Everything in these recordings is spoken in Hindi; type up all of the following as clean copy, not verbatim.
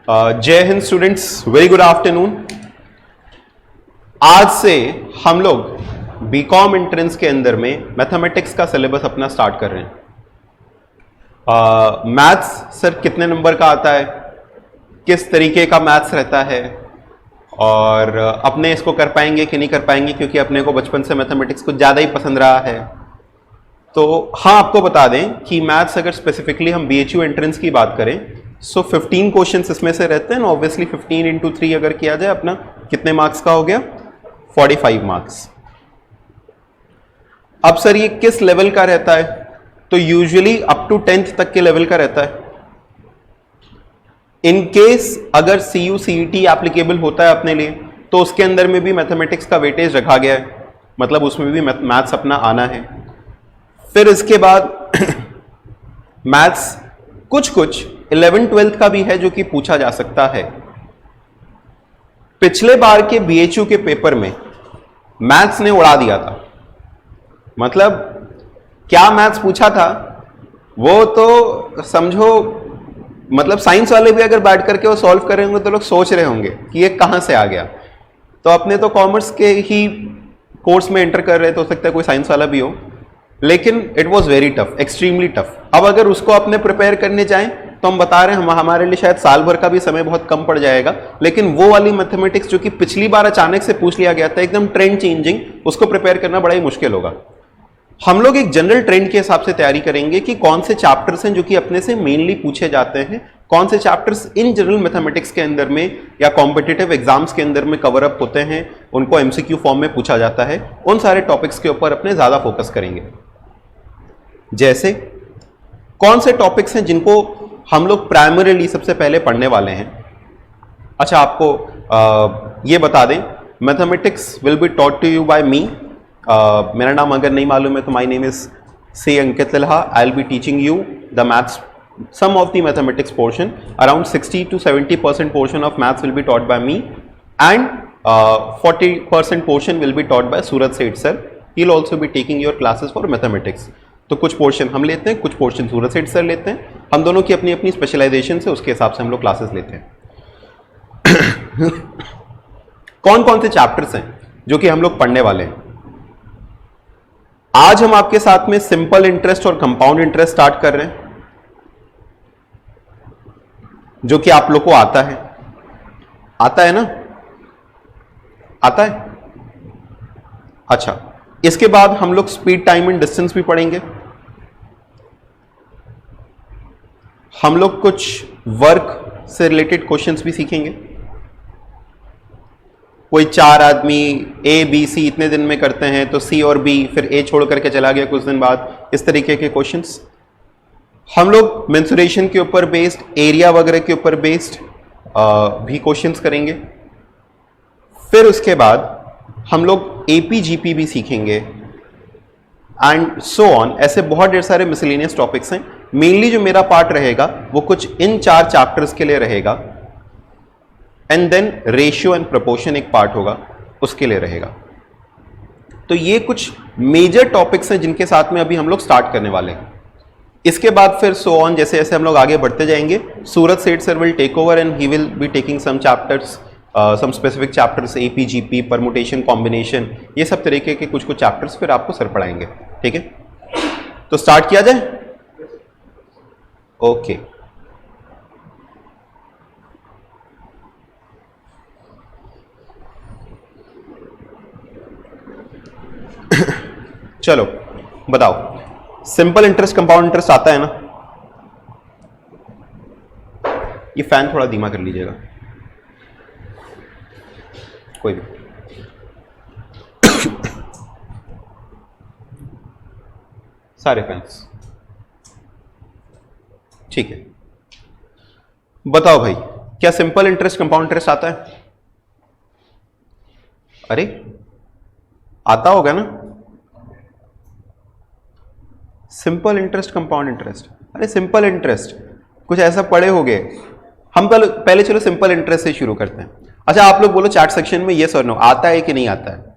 जय Hind students, very good afternoon. आज से हम लोग बीकॉम एंट्रेंस के अंदर में मैथमेटिक्स का सिलेबस अपना स्टार्ट कर रहे हैं। मैथ्स सर कितने नंबर का आता है, किस तरीके का मैथ्स रहता है और अपने इसको कर पाएंगे कि नहीं कर पाएंगे, क्योंकि अपने को बचपन से मैथमेटिक्स कुछ ज़्यादा ही पसंद रहा है। तो हाँ, आपको बता दें कि मैथ्स अगर स्पेसिफिकली हम BHU एंट्रेंस की बात करें सो 15 क्वेश्चंस इसमें से रहते हैं। ऑब्वियसली 15 इंटू 3 अगर किया जाए अपना कितने मार्क्स का हो गया, 45 मार्क्स। अब सर ये किस लेवल का रहता है, तो यूजुअली अप टू 10th तक के लेवल का रहता है। इन केस अगर CU CET एप्लीकेबल होता है अपने लिए तो उसके अंदर में भी मैथमेटिक्स का वेटेज रखा गया है, मतलब उसमें भी मैथ्स अपना आना है। फिर इसके बाद मैथ्स कुछ 11th-12th का भी है जो कि पूछा जा सकता है। पिछले बार के BHU के पेपर में मैथ्स ने उड़ा दिया था, मतलब क्या मैथ्स पूछा था वो तो समझो, मतलब साइंस वाले भी अगर बैठ करके वो सॉल्व कर रहे होंगे तो लोग सोच रहे होंगे कि ये कहां से आ गया। तो अपने तो कॉमर्स के ही कोर्स में एंटर कर रहे थे, हो सकता है कोई साइंस वाला भी हो, लेकिन it was very tough, extremely tough. अब अगर उसको अपने प्रिपेयर करने जाएं तो हम बता रहे हैं हमारे लिए शायद साल भर का भी समय बहुत कम पड़ जाएगा, लेकिन वो वाली मैथमेटिक्स जो कि पिछली बार अचानक से पूछ लिया गया था, एकदम ट्रेंड चेंजिंग, उसको प्रिपेयर करना बड़ा ही मुश्किल होगा। हम लोग एक जनरल ट्रेंड के हिसाब से तैयारी करेंगे कि कौन से चैप्टर्स हैं जो कि अपने से मेनली पूछे जाते हैं, कौन से चैप्टर्स इन जनरल मैथमेटिक्स के अंदर में या कॉम्पिटिटिव एग्जाम्स के अंदर में कवर अप होते हैं, उनको MCQ फॉर्म में पूछा जाता है, उन सारे टॉपिक्स के ऊपर अपने ज्यादा फोकस करेंगे। जैसे कौन से टॉपिक्स हैं जिनको हम लोग प्राइमरीली सबसे पहले पढ़ने वाले हैं। अच्छा, आपको ये बता दें, mathematics will be taught to you by me. मेरा नाम अगर नहीं मालूम है तो my name is C. Ankit Tilha. I'll be teaching you the maths, some of the mathematics portion. Around 60 to 70% portion of maths will be taught by me, and 40% portion will be taught by Suraj Seth sir. He'll also be taking your classes for mathematics. तो कुछ पोर्शन हम लेते हैं, कुछ पोर्शन सूरज सेठ सर लेते हैं। हम दोनों की अपनी अपनी स्पेशलाइजेशन से उसके हिसाब से हम लोग क्लासेस लेते हैं। कौन कौन से चैप्टर्स हैं जो कि हम लोग पढ़ने वाले हैं। आज हम आपके साथ में सिंपल इंटरेस्ट और कंपाउंड इंटरेस्ट स्टार्ट कर रहे हैं, जो कि आप लोग को आता है ना, आता है। अच्छा, इसके बाद हम लोग स्पीड, टाइम एंड डिस्टेंस भी पढ़ेंगे। हम लोग कुछ वर्क से रिलेटेड क्वेश्चंस भी सीखेंगे। कोई 4 आदमी ABC इतने दिन में करते हैं तो C और B, फिर A छोड़ करके चला गया कुछ दिन बाद, इस तरीके के क्वेश्चंस। हम लोग मेंसुरेशन के ऊपर बेस्ड, एरिया वगैरह के ऊपर बेस्ड भी क्वेश्चंस करेंगे। फिर उसके बाद हम लोग AP-GP भी सीखेंगे एंड सो ऑन। ऐसे बहुत ढेर सारे मिसलेनियस टॉपिक्स हैं। मेनली जो मेरा पार्ट रहेगा वो कुछ इन 4 चैप्टर्स के लिए रहेगा, and then ratio and proportion एक पार्ट होगा, उसके लिए रहेगा। तो ये कुछ मेजर टॉपिक्स हैं जिनके साथ में अभी हम लोग स्टार्ट करने वाले हैं। इसके बाद फिर सो ऑन, जैसे जैसे हम लोग आगे बढ़ते जाएंगे, Suraj Seth sir will take over and he will be taking some chapters, some specific chapters, AP-GP, permutation, combination, ये सब तरीके के कुछ चैप्टर्स फिर आपको सर पढ़ाएंगे। ठीक है, तो स्टार्ट किया जाए। ओके, चलो बताओ, सिंपल इंटरेस्ट, कंपाउंड इंटरेस्ट आता है ना। ये फैन थोड़ा धीमा कर लीजिएगा, कोई भी। सारे फैंस ठीक है। बताओ भाई, क्या सिंपल इंटरेस्ट, कंपाउंड इंटरेस्ट आता है? अरे आता होगा ना, सिंपल इंटरेस्ट, कंपाउंड इंटरेस्ट। अरे सिंपल इंटरेस्ट कुछ ऐसा पढ़े होगे हम। पहले चलो सिंपल इंटरेस्ट से शुरू करते हैं। अच्छा, आप लोग बोलो चैट सेक्शन में यस और नो, आता है कि नहीं आता है?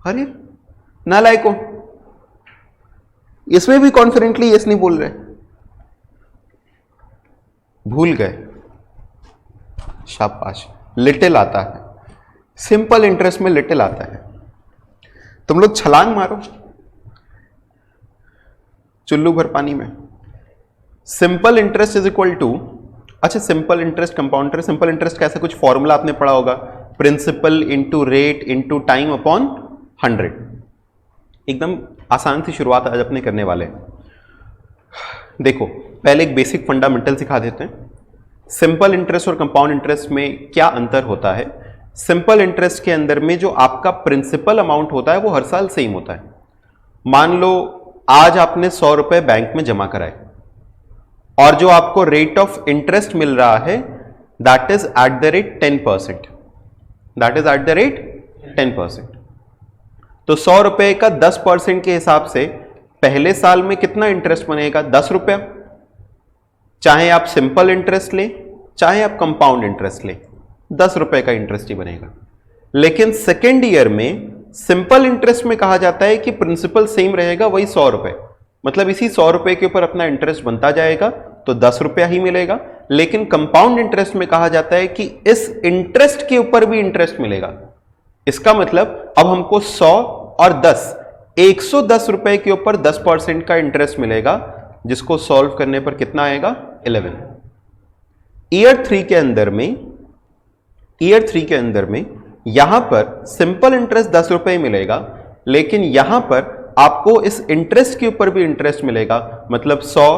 अरे नालायको, इसमें भी कॉन्फिडेंटली यस नहीं बोल रहे। भूल गए, शाबाश, लिटिल आता है, सिंपल इंटरेस्ट में लिटिल आता है। तुम लोग छलांग मारो चुल्लू भर पानी में। Simple interest is equal to, अच्छा simple interest, compound interest, simple interest का ऐसा कुछ फॉर्मूला आपने पढ़ा होगा, principal into rate into time upon 100। एकदम आसान सी शुरुआत आज अपने करने वाले हैं। देखो पहले एक बेसिक फंडामेंटल सिखा देते हैं। सिंपल इंटरेस्ट और कंपाउंड इंटरेस्ट में क्या अंतर होता है। सिंपल इंटरेस्ट के अंदर में जो आपका प्रिंसिपल अमाउंट होता है वो हर साल सेम होता है। मान लो आज आपने 100 रुपए बैंक में जमा कराए और जो आपको रेट ऑफ इंटरेस्ट मिल रहा है that is eight the rate 10%, that is eight the rate 10%। तो 100 रुपए का 10% के हिसाब से पहले साल में कितना इंटरेस्ट बनेगा, 10 रुपया। चाहे आप सिंपल इंटरेस्ट लें चाहे आप कंपाउंड इंटरेस्ट लें, 10 रुपए का इंटरेस्ट ही बनेगा। लेकिन सेकेंड ईयर में सिंपल इंटरेस्ट में कहा जाता है कि प्रिंसिपल सेम रहेगा, वही 100 रुपए, मतलब इसी 100 रुपए के ऊपर अपना इंटरेस्ट बनता जाएगा तो 10 रुपया ही मिलेगा। लेकिन कंपाउंड इंटरेस्ट में कहा जाता है कि इस इंटरेस्ट के ऊपर भी इंटरेस्ट मिलेगा। इसका मतलब अब हमको 100 और 10, 110 रुपए के ऊपर 10% का इंटरेस्ट मिलेगा, जिसको सॉल्व करने पर कितना आएगा, 11। ईयर 3 के अंदर में यहां पर सिंपल इंटरेस्ट 10 रुपए मिलेगा, लेकिन यहां पर आपको इस इंटरेस्ट के ऊपर भी इंटरेस्ट मिलेगा, मतलब 100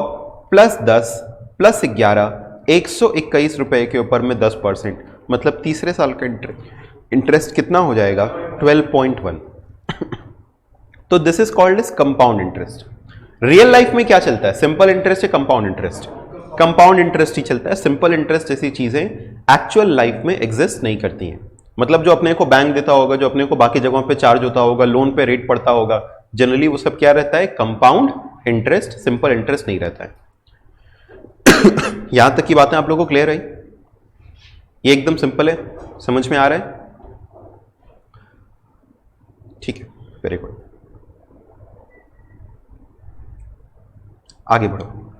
प्लस 10 प्लस 11, 121 रुपए के ऊपर में 10%, मतलब तीसरे साल का इंटरेस्ट कितना हो जाएगा, 12.1। तो this is called as compound interest. Real life में क्या चलता है, सिंपल इंटरेस्ट या कंपाउंड इंटरेस्ट? कंपाउंड इंटरेस्ट ही चलता है। सिंपल इंटरेस्ट जैसी चीजें एक्चुअल लाइफ में एग्जिस्ट नहीं करती हैं। मतलब जो अपने को बैंक देता होगा, जो अपने को बाकी जगहों पे चार्ज होता होगा, लोन पे रेट पड़ता होगा, जनरली वो सब क्या रहता है, कंपाउंड इंटरेस्ट, सिंपल इंटरेस्ट नहीं रहता है। यहां तक की बातें आप लोगों को क्लियर है? ये एकदम सिंपल है, समझ में आ रहा है? ठीक है, वेरी गुड। आगे बढ़ो।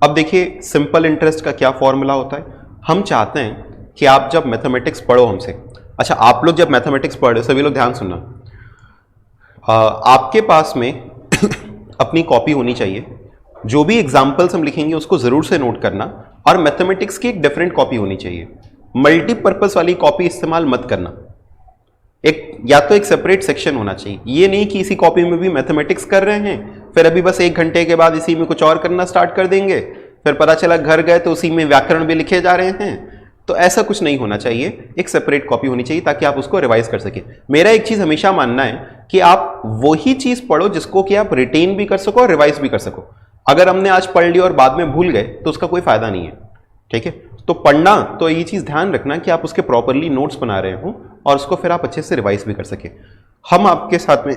अब देखिए सिंपल इंटरेस्ट का क्या फॉर्मूला होता है। हम चाहते हैं कि आप जब मैथमेटिक्स पढ़ो हमसे, अच्छा आप लोग जब मैथमेटिक्स पढ़ रहे हो, सभी लोग ध्यान सुनना, आपके पास में अपनी कॉपी होनी चाहिए। जो भी एग्जाम्पल्स हम लिखेंगे उसको जरूर से नोट करना, और मैथमेटिक्स की एक डिफरेंट कॉपी होनी चाहिए। मल्टीपर्पज वाली कॉपी इस्तेमाल मत करना। या तो एक सेपरेट सेक्शन होना चाहिए। ये नहीं कि इसी कॉपी में भी मैथमेटिक्स कर रहे हैं, फिर अभी बस 1 घंटे के बाद इसी में कुछ और करना स्टार्ट कर देंगे, फिर पता चला घर गए तो उसी में व्याकरण भी लिखे जा रहे हैं। तो ऐसा कुछ नहीं होना चाहिए, एक सेपरेट कॉपी होनी चाहिए ताकि आप उसको रिवाइज कर सकें। मेरा एक चीज हमेशा मानना है कि आप वही चीज पढ़ो जिसको कि आप रिटेन भी कर सको और रिवाइज भी कर सको। अगर हमने आज पढ़ लिया और बाद में भूल गए तो उसका कोई फायदा नहीं है, ठीक है? तो पढ़ना, तो ये चीज ध्यान रखना कि आप उसके प्रॉपरली नोट्स बना रहे हो और उसको फिर आप अच्छे से रिवाइज भी कर सके। हम आपके साथ में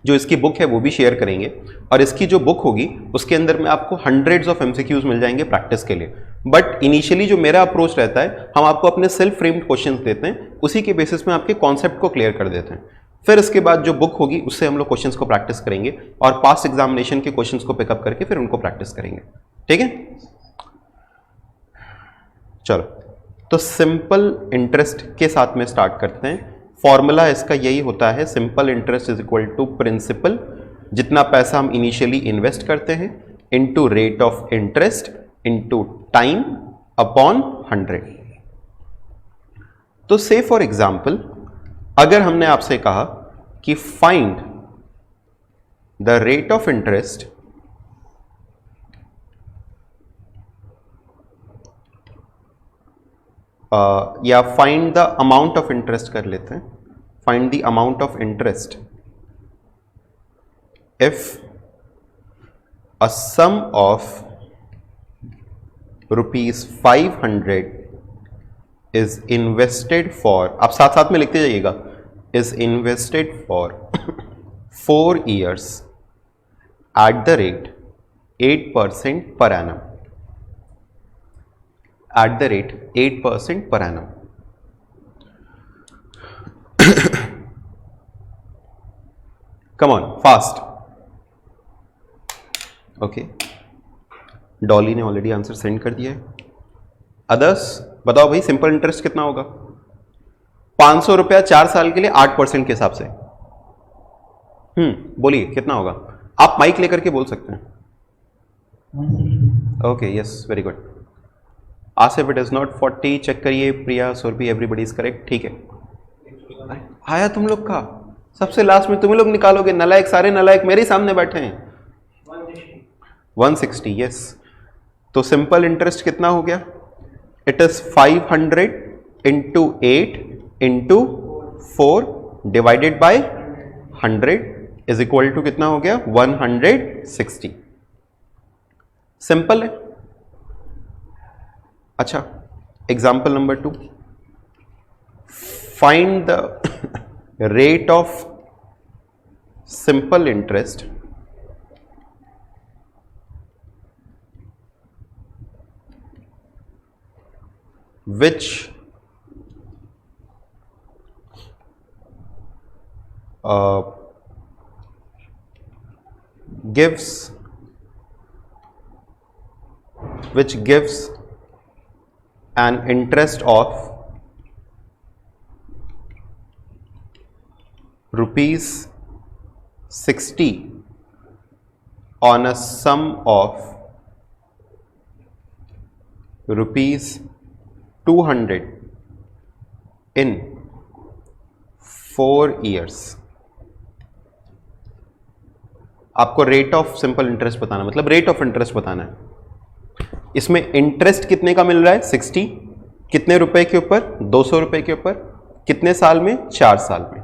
जो इसकी बुक है वो भी शेयर करेंगे, और इसकी जो बुक होगी उसके अंदर में आपको हंड्रेड्स ऑफ एमसीक्यूज मिल जाएंगे प्रैक्टिस के लिए। बट इनिशियली जो मेरा अप्रोच रहता है, हम आपको अपने सेल्फ फ्रेम्ड क्वेश्चंस देते हैं, उसी के बेसिस में आपके कॉन्सेप्ट को क्लियर कर देते हैं। फिर इसके बाद जो बुक होगी उससे हम लोग क्वेश्चंस को प्रैक्टिस करेंगे और पास्ट एग्जामिनेशन के क्वेश्चंस को पिकअप करके फिर उनको प्रैक्टिस करेंगे, ठीक है? चलो, तो सिंपल इंटरेस्ट के साथ में स्टार्ट करते हैं। फॉर्मूला इसका यही होता है, simple interest is equal to principal, जितना पैसा हम इनिशियली इन्वेस्ट करते हैं, into rate of interest into time upon 100। तो से फॉर एग्जांपल अगर हमने आपसे कहा कि find the rate of interest या find the amount of interest कर लेते हैं, find the amount of interest if a sum of ₹500 is invested for, आप साथ साथ में लिखते जाइएगा, is invested for 4 years at the rate 8% per annum, at the rate 8% per annum. Come on, fast. Okay. Dolly ने ऑलरेडी आंसर सेंड कर दिया है। अदर्स बताओ भाई, सिंपल इंटरेस्ट कितना होगा? 500 रुपया 4 साल के लिए 8% के हिसाब से। बोलिए कितना होगा? आप माइक लेकर के बोल सकते हैं। Okay, yes, very good. Asif it is not 40, check करिए। Priya, Surabhi, everybody is correct, ठीक है। आया तुम लोग का, सबसे लास्ट में तुम लोग निकालोगे। नलायक, सारे नलायक मेरे सामने बैठे हैं। 160, यस। तो सिंपल इंटरेस्ट कितना हो गया? It is 500 into 8 into 4 divided by 100 is equal to कितना हो गया? 160। सिंपल है। अच्छा, example number 2, find the rate of simple interest which gives an interest of rupees 60 on a sum of rupees 200 in 4 years। आपको रेट ऑफ सिंपल इंटरेस्ट बताना, मतलब रेट ऑफ इंटरेस्ट बताना है। इसमें इंटरेस्ट कितने का मिल रहा है? 60। कितने रुपए के ऊपर? 200 रुपए के ऊपर। कितने साल में? 4 साल में।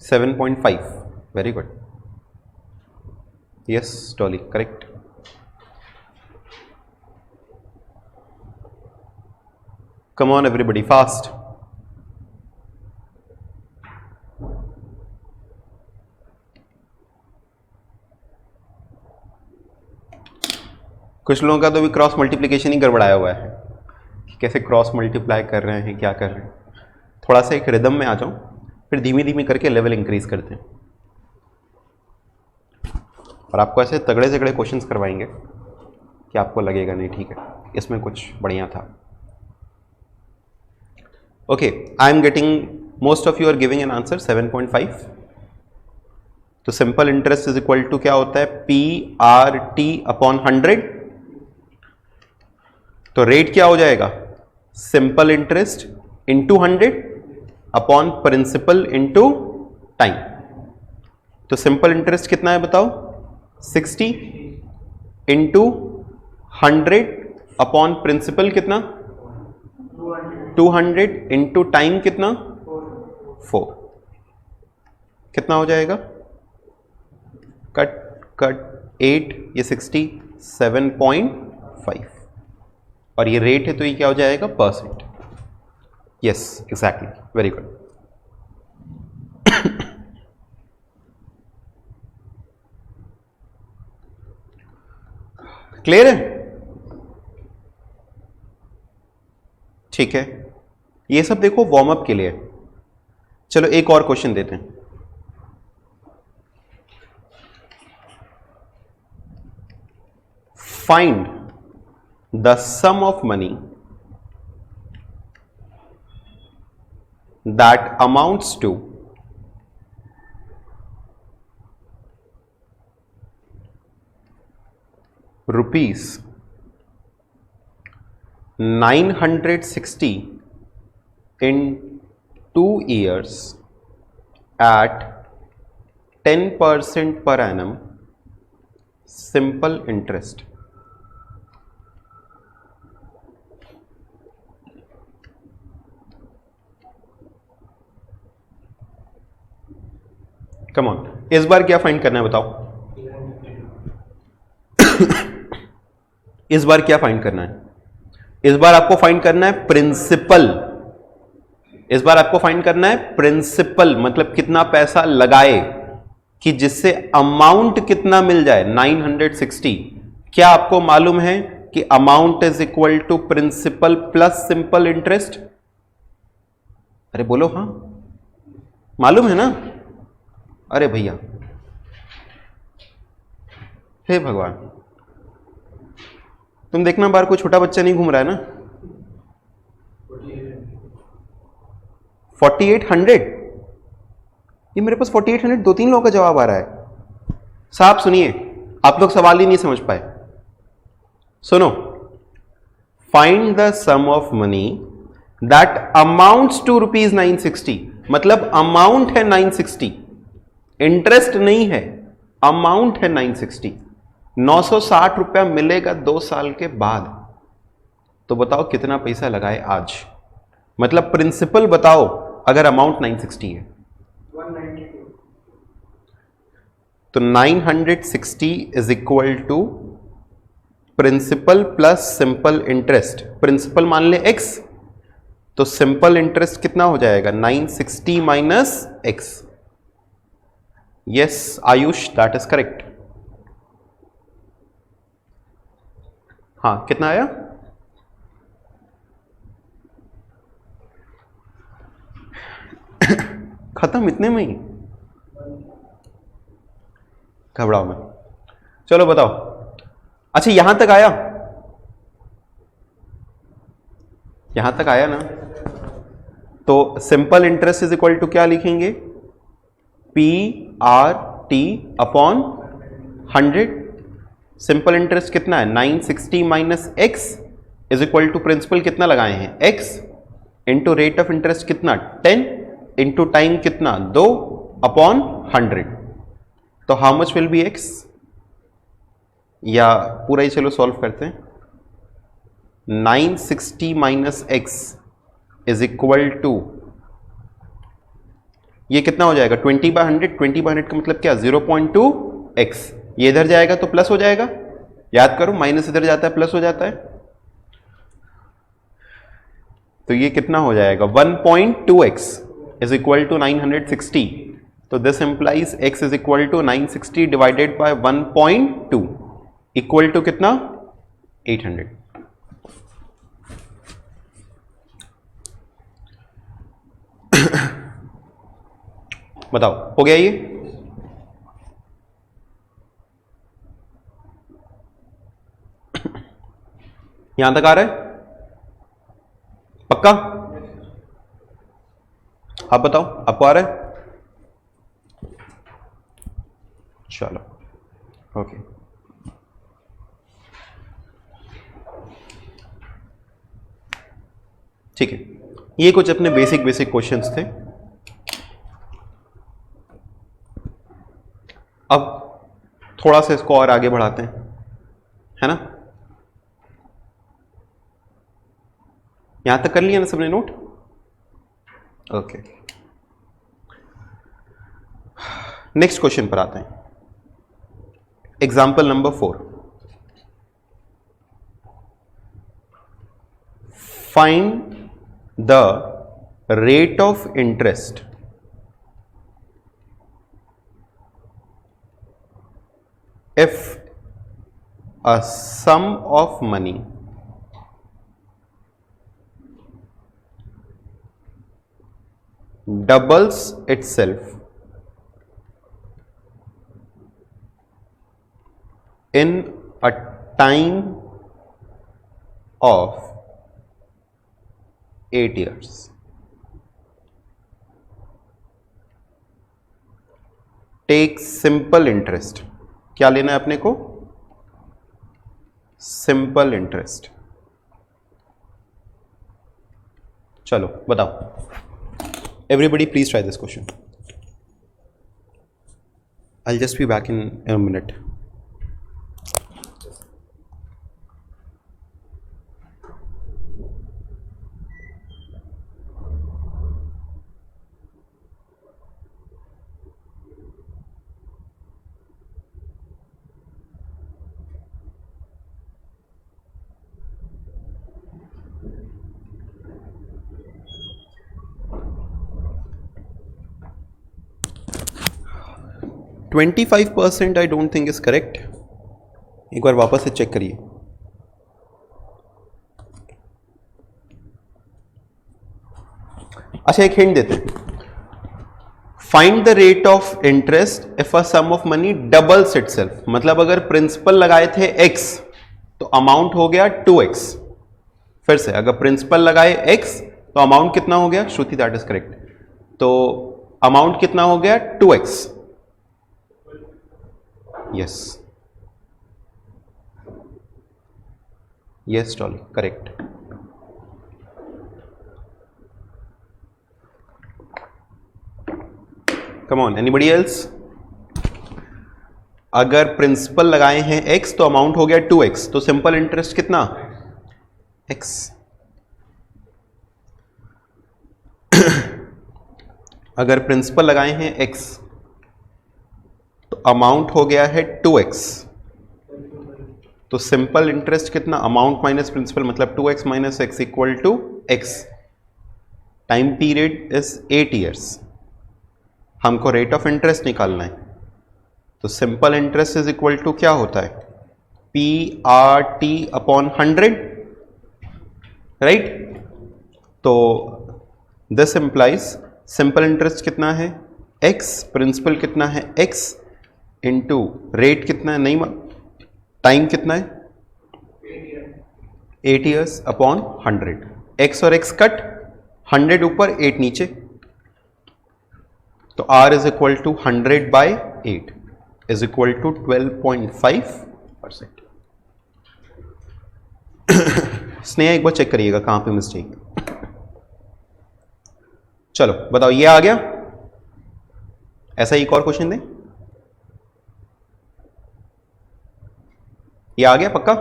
$7.5, very good. Yes Dolly, correct. Come on everybody, fast. कुछ लोगों का तो भी क्रॉस मल्टीप्लिकेशन ही गड़बड़ाया हुआ है कि कैसे क्रॉस मल्टीप्लाई कर रहे हैं, क्या कर रहे हैं। थोड़ा सा एक रिदम में आ जाओ, फिर धीमी धीमी करके लेवल इंक्रीज करते हैं। और आपको ऐसे तगड़े तगड़े क्वेश्चंस करवाएंगे कि आपको लगेगा नहीं ठीक है, इसमें कुछ बढ़िया था। Okay, I am getting most of you are giving an answer 7.5। तो simple interest is equal to क्या होता है? PRT upon 100। तो रेट क्या हो जाएगा? Simple interest into 100 upon principal into time. तो सिंपल इंटरेस्ट कितना है बताओ? 60 इंटू 100 अपॉन प्रिंसिपल कितना? 200 इंटू टाइम कितना? 4। कितना हो जाएगा? कट कट 8, ये 60, 7.5 और ये रेट है तो ये क्या हो जाएगा? Percent. Yes exactly, very good. Clear है? ठीक है, ये सब देखो वार्म अप के लिए। चलो एक और क्वेश्चन देते हैं। Find the sum of money that amounts to rupees 960 in 2 years at 10% per annum simple interest। Come on, इस बार क्या फाइंड करना है बताओ? इस बार क्या फाइंड करना है? इस बार आपको फाइंड करना है प्रिंसिपल। इस बार आपको फाइंड करना है प्रिंसिपल, मतलब कितना पैसा लगाए कि जिससे अमाउंट कितना मिल जाए? 960। क्या आपको मालूम है कि amount is equal to principal plus simple interest? अरे बोलो हाँ। मालूम है ना? अरे भैया, हे भगवान, तुम देखना बाहर कोई छोटा बच्चा नहीं घूम रहा है ना? 4800? ये मेरे पास 4800 दो तीन लोगों का जवाब आ रहा है। साहब सुनिए, आप लोग सवाल ही नहीं समझ पाए। सुनो, find the sum of money that amounts to ₹960। मतलब अमाउंट है 960, इंटरेस्ट नहीं है, अमाउंट है 960। 960 रुपया मिलेगा 2 साल के बाद। तो बताओ कितना पैसा लगाए आज? मतलब प्रिंसिपल बताओ अगर अमाउंट 960 है 192। तो 960 is equal to principal plus simple interest. Principal मान ले x, तो सिंपल इंटरेस्ट कितना हो जाएगा? 960 minus x। Yes Ayush, that is correct. हाँ, कितना आया? खत्म इतने में ही? घबराओ मत, चलो बताओ। अच्छा यहां तक आया? यहां तक आया ना? तो simple interest is equal to क्या लिखेंगे? PRT upon 100। सिंपल इंटरेस्ट कितना है? 960 minus x is equal to principal कितना लगाए हैं? x into rate of interest कितना? 10 इंटू टाइम कितना? 2 अपॉन 100। तो how much will be x? या पूरा ही चलो सॉल्व करते हैं। 960 minus x is equal to, ये कितना हो जाएगा? 20/100। 20/100 का मतलब क्या? 0.2x। ये इधर जाएगा तो प्लस हो जाएगा, याद करो, माइनस इधर जाता है प्लस हो जाता है। तो ये कितना हो जाएगा? 1.2x is equal to 960। तो this implies x is equal to 960 divided by 1.2 equal to कितना? 800। बताओ हो गया ये? यहां तक आ रहा है? पक्का? आप बताओ, आपको आ रहा है? चलो ओके। ठीक है, ये कुछ अपने बेसिक क्वेश्चंस थे। अब थोड़ा सा इसको और आगे बढ़ाते हैं, है ना? यहां तक कर लिया ना सबने नोट? ओके, नेक्स्ट क्वेश्चन पर आते हैं। Example number 4। Find the rate of interest if a sum of money doubles itself in a time of 8 years. Take simple interest. क्या लेना है अपने को? Simple interest. चलो बताओ, everybody please try this question. I just be back in a minute. %25 I don't think is correct. एक बार वापस से चेक करिए। अच्छा एक हिंट देते हैं, find the rate of interest if a sum of money doubles itself. मतलब अगर प्रिंसिपल लगाए थे x तो अमाउंट हो गया 2x। फिर से अगर प्रिंसिपल लगाए x तो अमाउंट कितना हो गया? Shruti, that is correct. तो अमाउंट कितना हो गया? 2x। यस यस टॉली, correct. Come on, anybody else? अगर प्रिंसिपल लगाए हैं x तो अमाउंट हो गया 2x, तो सिंपल इंटरेस्ट कितना? x। अगर प्रिंसिपल लगाए हैं x तो अमाउंट हो गया है 2x, तो सिंपल इंटरेस्ट कितना? अमाउंट माइनस प्रिंसिपल, मतलब 2x minus x equal to x। Time period is 8 years. हमको रेट ऑफ इंटरेस्ट निकालना है, तो simple interest is equal to क्या होता है? PRT upon 100, right? तो दिस इंप्लाइज सिंपल इंटरेस्ट कितना है? x, प्रिंसिपल कितना है? x इंटू रेट कितना है? नहीं, टाइम कितना है? 8 ईयर्स अपॉन 100। x और x कट, 100 ऊपर 8 नीचे, तो r is equal to 100 by 8 is equal to 12.5%। Sneha एक बार चेक करिएगा कहां पे मिस्टेक है। चलो बताओ, ये आ गया? ऐसा एक और क्वेश्चन दें, ये आ गया पक्का?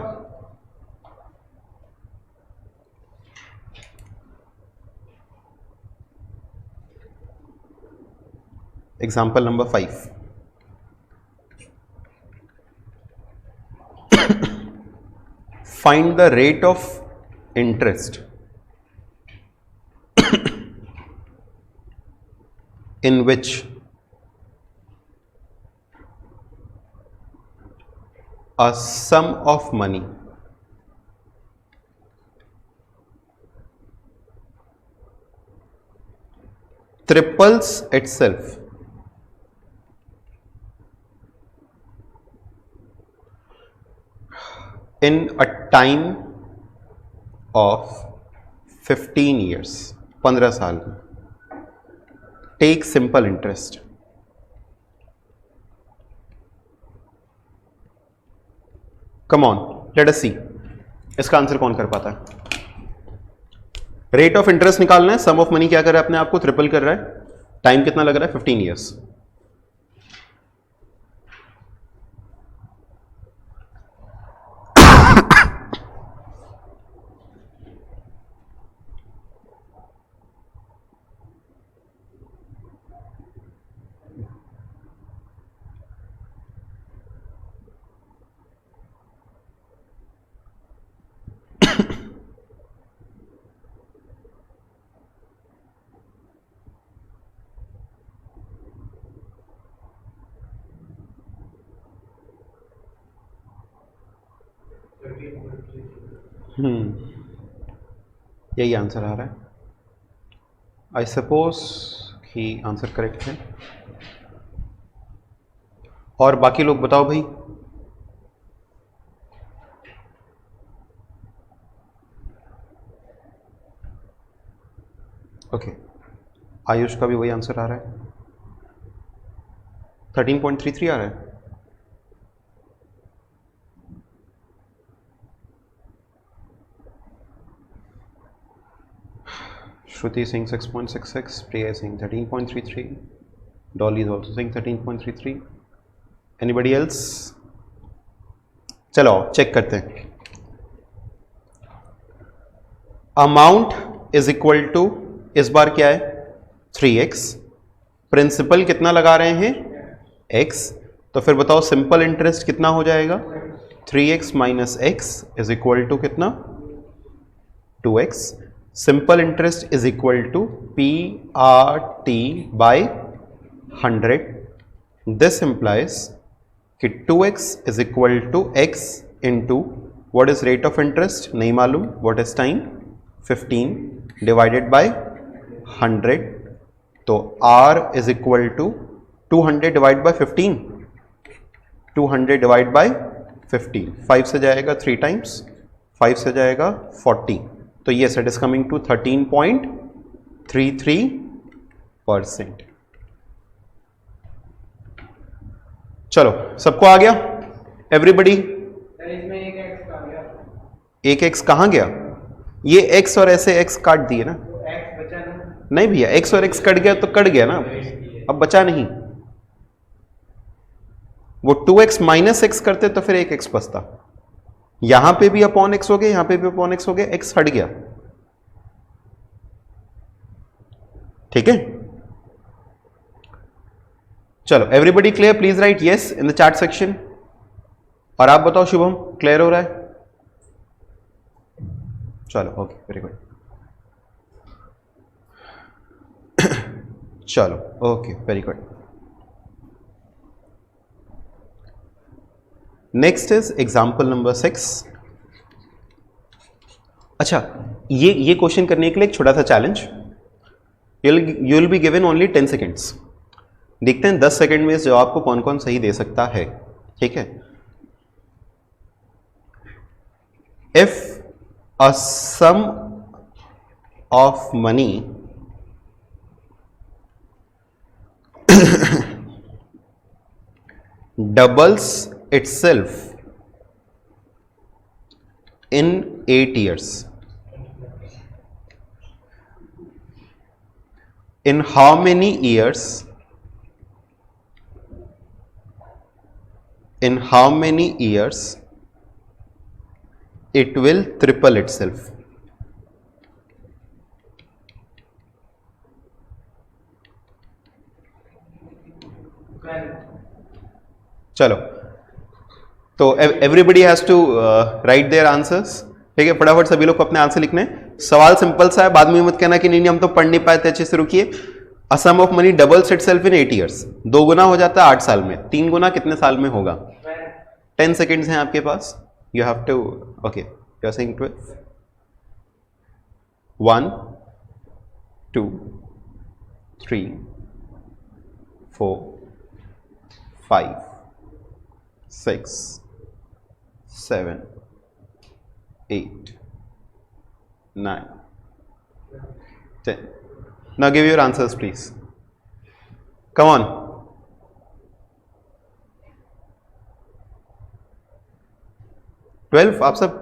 Example number 5। Find the rate of interest in which a sum of money triples itself in a time of 15 years, 15 साल में। Take simple interest. Come on, let us see इसका आंसर कौन कर पाता है? रेट ऑफ इंटरेस्ट निकालना है, सम ऑफ मनी क्या कर रहा है अपने आप को? ट्रिपल कर रहा है। टाइम कितना लग रहा है? 15 ईयर्स। यही आंसर आ रहा है। आई सपोज कि आंसर करेक्ट है। और बाकी लोग बताओ भाई। ओके, आयुष का भी वही आंसर आ रहा है, 13.33 आ रहा है। Shruti is saying 6.66, Priya is saying 13.33, Dolly is also saying 13.33. Anybody else? चलो चेक करते हैं। अमाउंट इज इक्वल टू, इस बार क्या है? 3x। प्रिंसिपल कितना लगा रहे हैं? x। तो फिर बताओ सिंपल इंटरेस्ट कितना हो जाएगा? 3x minus x is equal to कितना? 2x। Simple interest is equal to PRT by 100। This implies कि 2x is equal to x into what is rate of interest? नहीं मालूम। What is time? 15 divided by 100 तो r is equal to 200 divide by 15, 200 divide by 15, 5 से जाएगा 3 टाइम्स, 5 से जाएगा 40, तो ये इट इज कमिंग टू 13.33%। चलो सबको आ गया एवरीबडी? एक x कहां गया? ये x और ऐसे x काट दिए ना? नहीं भैया, x और x कट गया तो कट गया ना, अब बचा नहीं। वो 2x माइनस x करते तो फिर एक x बचता। यहां पे भी अपॉन x हो गया, यहां पे भी अपॉन x हो गया, x हट गया। ठीक है, चलो everybody clear? Please right yes in the chat section. और आप बताओ शुभम, क्लियर हो रहा है? चलो ओके, वेरी गुड। चलो okay, very good. Next is example number 6। अच्छा, ये क्वेश्चन करने के लिए एक छोटा सा challenge, you will be given only 10 seconds. देखते हैं 10 सेकेंड में इस जवाब को कौन कौन सही दे सकता है। ठीक है, if a sum of money doubles itself in 8 years, in how many years, in how many years it will triple itself? चलो, तो everybody has to write their answers. ठीक है, फटाफट सभी लोग को अपने आंसर लिखने। सवाल सिंपल सा है, बाद में मत कहना कि नहीं हम तो पढ़ नहीं पाए थे, अच्छे से रुकिए। A sum of money doubles itself in 8 years, 2 गुना हो जाता है 8 साल में, 3 गुना कितने साल में होगा? 10 सेकेंड्स हैं आपके पास, you have to, okay you are saying 12, 1 2 3 4 5 6 7 8 9 10. Now give your answers please. Come on. Twelve आप सब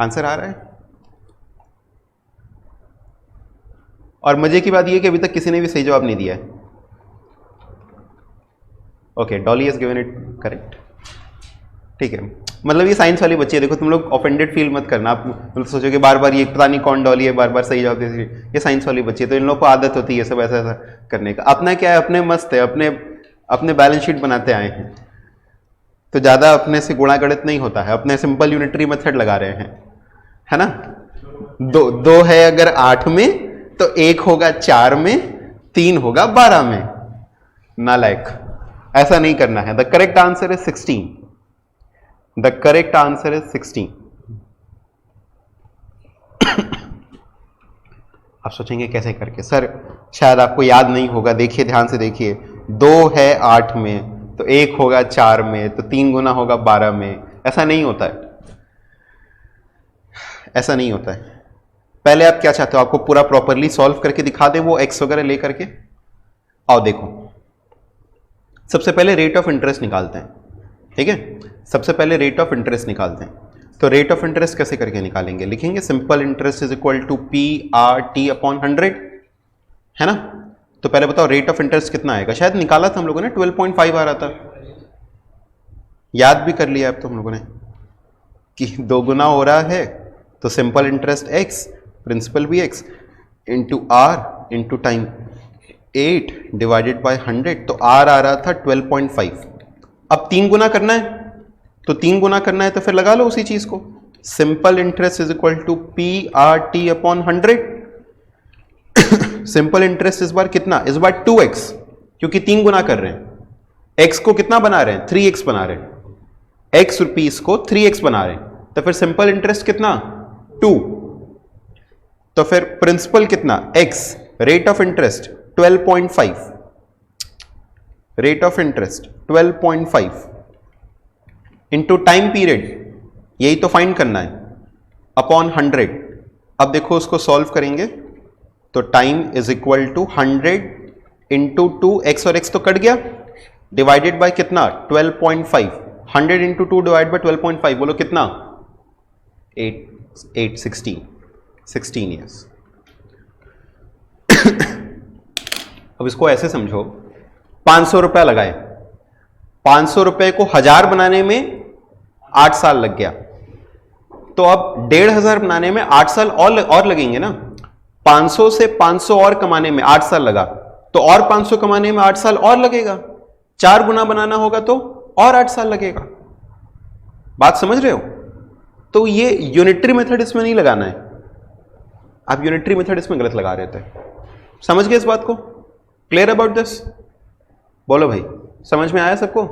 आंसर आ रहा है? और मजे की बात यह कि अभी तक किसी ने भी सही जवाब नहीं दिया है। Okay, Dolly has given it correct. ठीक है, मतलब ये साइंस वाली बच्ची है, देखो तुम लोग ऑफेंडेड फील मत करना, आप मतलब सोचोगे बार बार ये पता नहीं कौन डॉली है, बार बार सही जवाब देती है। ये साइंस वाली बच्ची है, तो इन लोगों को आदत होती है सब ऐसा ऐसा करने का। अपना क्या है, अपने मस्त है, अपने बैलेंस शीट बनाते आए हैं, तो ज़्यादा अपने से गुणा गणित नहीं होता है, अपने सिंपल यूनिटरी मेथड लगा रहे हैं, है ना। दो है अगर 8 में, तो 1 होगा 4 में, 3 होगा 12 में। नालायक, ऐसा नहीं करना है। The correct answer is 16। The correct answer is 16। आप सोचेंगे कैसे करके सर, शायद आपको याद नहीं होगा। देखिए, ध्यान से देखिए, 2 है 8 में, तो 1 होगा 4 में, तो 3 गुना होगा 12 में। ऐसा नहीं होता है, ऐसा नहीं होता है। पहले आप क्या चाहते हो, आपको पूरा प्रॉपरली सॉल्व करके दिखा दे वो एक्स वगैरह लेकर के? आओ देखो, सबसे पहले रेट ऑफ इंटरेस्ट निकालते हैं। ठीक है, सबसे पहले रेट ऑफ इंटरेस्ट निकालते हैं। तो रेट ऑफ इंटरेस्ट कैसे करके निकालेंगे? लिखेंगे simple interest is equal to PRT upon 100, है ना। तो पहले बताओ रेट ऑफ इंटरेस्ट कितना आएगा? शायद निकाला था हम लोगों ने, 12.5 आ रहा था, याद भी कर लिया अब तो हम लोगों ने कि 2 गुना हो रहा है, तो सिंपल इंटरेस्ट x, प्रिंसिपल भी x, into r into time 8 divided by 100, तो r आ रहा था 12.5। अब 3 गुना करना है, तो 3 गुना करना है तो फिर लगा लो उसी चीज को, simple interest is equal to PRT upon 100। Simple interest इस बार कितना? इस बार 2x, क्योंकि 3 गुना कर रहे हैं। x को कितना बना रहे हैं? 3x बना रहे हैं। x रुपीस को 3x बना रहे हैं, तो फिर सिंपल इंटरेस्ट कितना? 2। तो फिर प्रिंसिपल कितना x, rate of interest 12.5, rate of interest 12.5 into time period, यही तो फाइंड करना है, अपॉन 100। अब देखो उसको सॉल्व करेंगे तो time is equal to 100 into 2, x और एक्स तो कट गया, डिवाइडेड बाय कितना 12.5, 100 इंटू 2 डिवाइड बाय 12.5, बोलो कितना 16 ईयर्स। अब इसको ऐसे समझो, 500 रुपया लगाए, 500 रुपए को 1000 बनाने में 8 साल लग गया, तो अब 1500 बनाने में 8 साल और लगेंगे ना। 500 से 500 और कमाने में 8 साल लगा, तो और 500 कमाने में 8 साल और लगेगा, 4 गुना बनाना होगा तो और 8 साल लगेगा। बात समझ रहे हो? तो ये यूनिटरी मेथड इसमें नहीं लगाना है, आप यूनिटरी मेथड इसमें गलत लगा रहे थे। समझ गए इस बात को? Clear about this? बोलो भाई, समझ में आया सबको?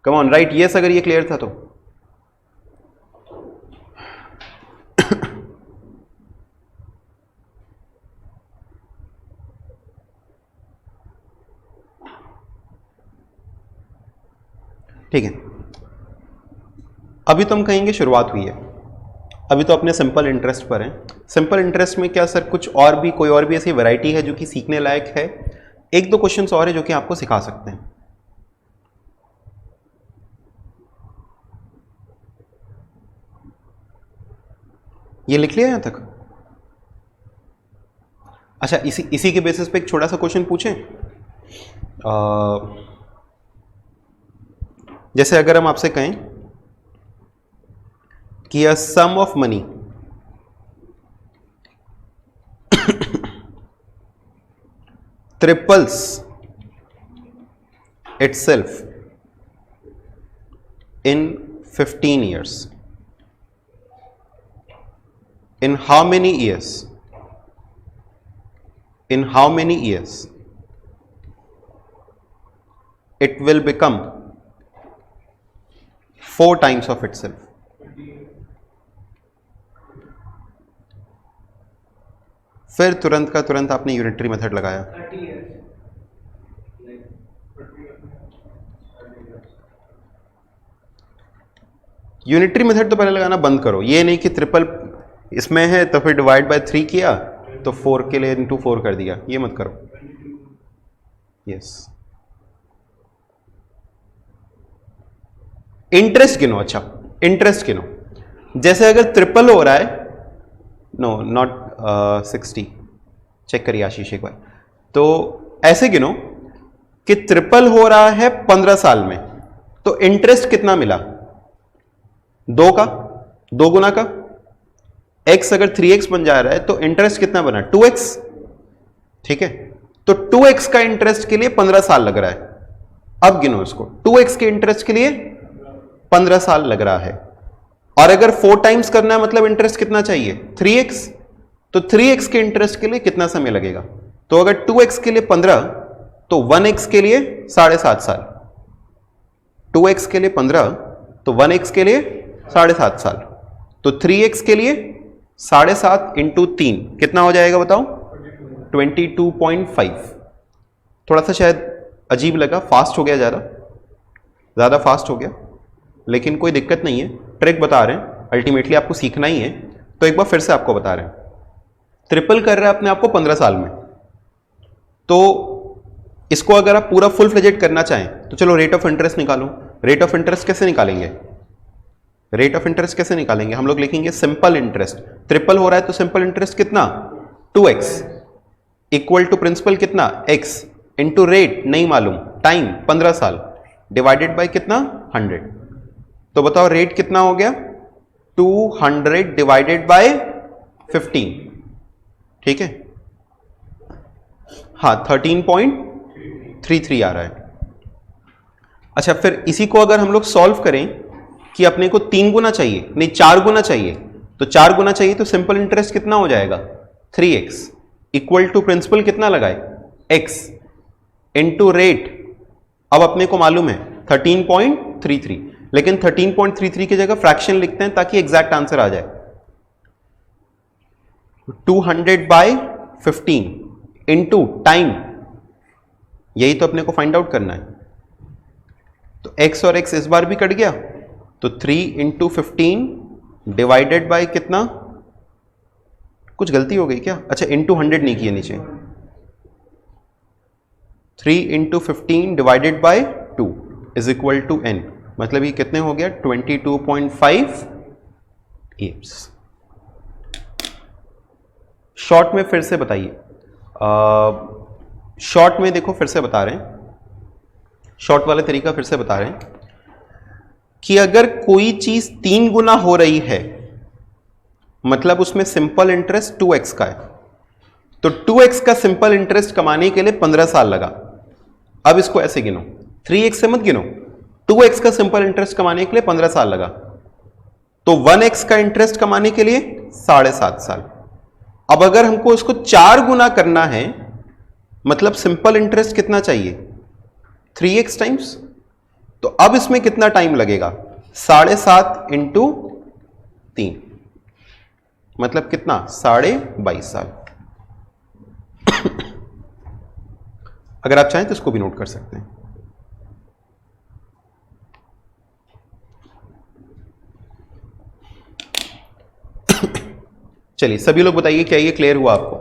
कम ऑन, राइट यस अगर ये क्लियर था तो। ठीक है, अभी तो हम कहेंगे शुरुआत हुई है, अभी तो अपने सिंपल इंटरेस्ट पर हैं। सिंपल इंटरेस्ट में क्या सर कुछ और भी, कोई और भी ऐसी वैरायटी है जो कि सीखने लायक है? एक दो क्वेश्चंस और है जो कि आपको सिखा सकते हैं। ये लिख लिया यहां तक? अच्छा, इसी के बेसिस पे एक छोटा सा क्वेश्चन पूछें। जैसे अगर हम आपसे कहें कि a sum of money triples itself in 15 years, in how many years? In how many years it will become 4 times of itself? फिर तुरंत का तुरंत आपने यूनिटरी मेथड लगाया। यूनिटरी मेथड तो पहले लगाना बंद करो, ये नहीं कि ट्रिपल इसमें है तो फिर डिवाइड बाय 3 किया तो 4 के लिए इंटू 4 कर दिया, ये मत करो। यस, इंटरेस्ट गिनो। अच्छा, इंटरेस्ट गिनो। जैसे अगर ट्रिपल हो रहा है, नो नॉट 60, चेक करिए आशीष एक बार, तो ऐसे गिनो कि ट्रिपल हो रहा है 15 साल में, तो इंटरेस्ट कितना मिला? 2 का, 2 गुना का। x अगर 3x बन जा रहा है तो इंटरेस्ट कितना बना? 2x। ठीक है, तो 2x का इंटरेस्ट के लिए 15 साल लग रहा है। अब गिनो इसको, 2x के इंटरेस्ट के लिए 15 साल लग रहा है, और अगर 4 टाइम्स करना है मतलब इंटरेस्ट कितना चाहिए? 3x। तो 3x के इंटरेस्ट के लिए कितना समय लगेगा? तो अगर 2x के लिए 15 तो 1x के लिए 7.5 साल। 2x के लिए 15 तो 1x के लिए 7.5 साल, तो 3x के लिए 7.5 इंटू 3 कितना हो जाएगा बताओ? 22.5। थोड़ा सा शायद अजीब लगा, फास्ट हो गया, ज़्यादा फास्ट हो गया, लेकिन कोई दिक्कत नहीं है, ट्रिक बता रहे हैं, अल्टीमेटली आपको सीखना ही है। तो एक बार फिर से आपको बता रहे हैं, ट्रिपल कर रहा है अपने आप को 15 साल में, तो इसको अगर आप पूरा फुल फ्लेजेड करना चाहें तो चलो रेट ऑफ इंटरेस्ट निकालो। रेट ऑफ इंटरेस्ट कैसे निकालेंगे? रेट ऑफ इंटरेस्ट कैसे निकालेंगे? हम लोग लिखेंगे सिंपल इंटरेस्ट। ट्रिपल हो रहा है तो सिंपल इंटरेस्ट कितना? 2x इक्वल टू प्रिंसिपल कितना? x इंटू रेट नहीं मालूम, टाइम 15 साल, डिवाइडेड बाय कितना? 100। तो बताओ रेट कितना हो गया? 200 डिवाइडेड बाय 15। ठीक है, हाँ 13.33 आ रहा है। अच्छा, फिर इसी को अगर हम लोग सॉल्व करें कि अपने को 3 गुना चाहिए, नहीं 4 गुना चाहिए, तो 4 गुना चाहिए तो सिंपल इंटरेस्ट कितना हो जाएगा? 3x इक्वल टू प्रिंसिपल कितना लगाए? x into rate. अब अपने को मालूम है 13.33, लेकिन 13.33 की जगह फ्रैक्शन लिखते हैं ताकि एग्जैक्ट आंसर आ जाए। 200/15 इंटू टाइम, यही तो अपने को फाइंड आउट करना है। तो x और x इस बार भी कट गया, तो 3 × 15 डिवाइडेड बाय कितना, कुछ गलती हो गई क्या, अच्छा इंटू 100 नहीं किया नीचे, 3 × 15 divided by 2 is equal to n, मतलब ये कितने हो गया 22.5 amps। शॉर्ट में फिर से बताइए, शॉर्ट में देखो फिर से बता रहे हैं, शॉर्ट वाला तरीका फिर से बता रहे हैं कि अगर कोई चीज 3 गुना हो रही है, मतलब उसमें सिंपल इंटरेस्ट 2x का है, तो 2x का सिंपल इंटरेस्ट कमाने के लिए 15 साल लगा। अब इसको ऐसे गिनो, 3x से मत गिनो, 2x का सिंपल इंटरेस्ट कमाने के लिए 15 साल लगा, तो 1x का इंटरेस्ट कमाने के लिए 7.5 साल। अब अगर हमको इसको 4 गुना करना है, मतलब सिंपल इंटरेस्ट कितना चाहिए 3x टाइम्स, तो अब इसमें कितना टाइम लगेगा 7.5 × 3, मतलब कितना 22.5 साल। अगर आप चाहें तो इसको भी नोट कर सकते हैं। चलिए सभी लोग बताइए क्या ये क्लियर हुआ आपको।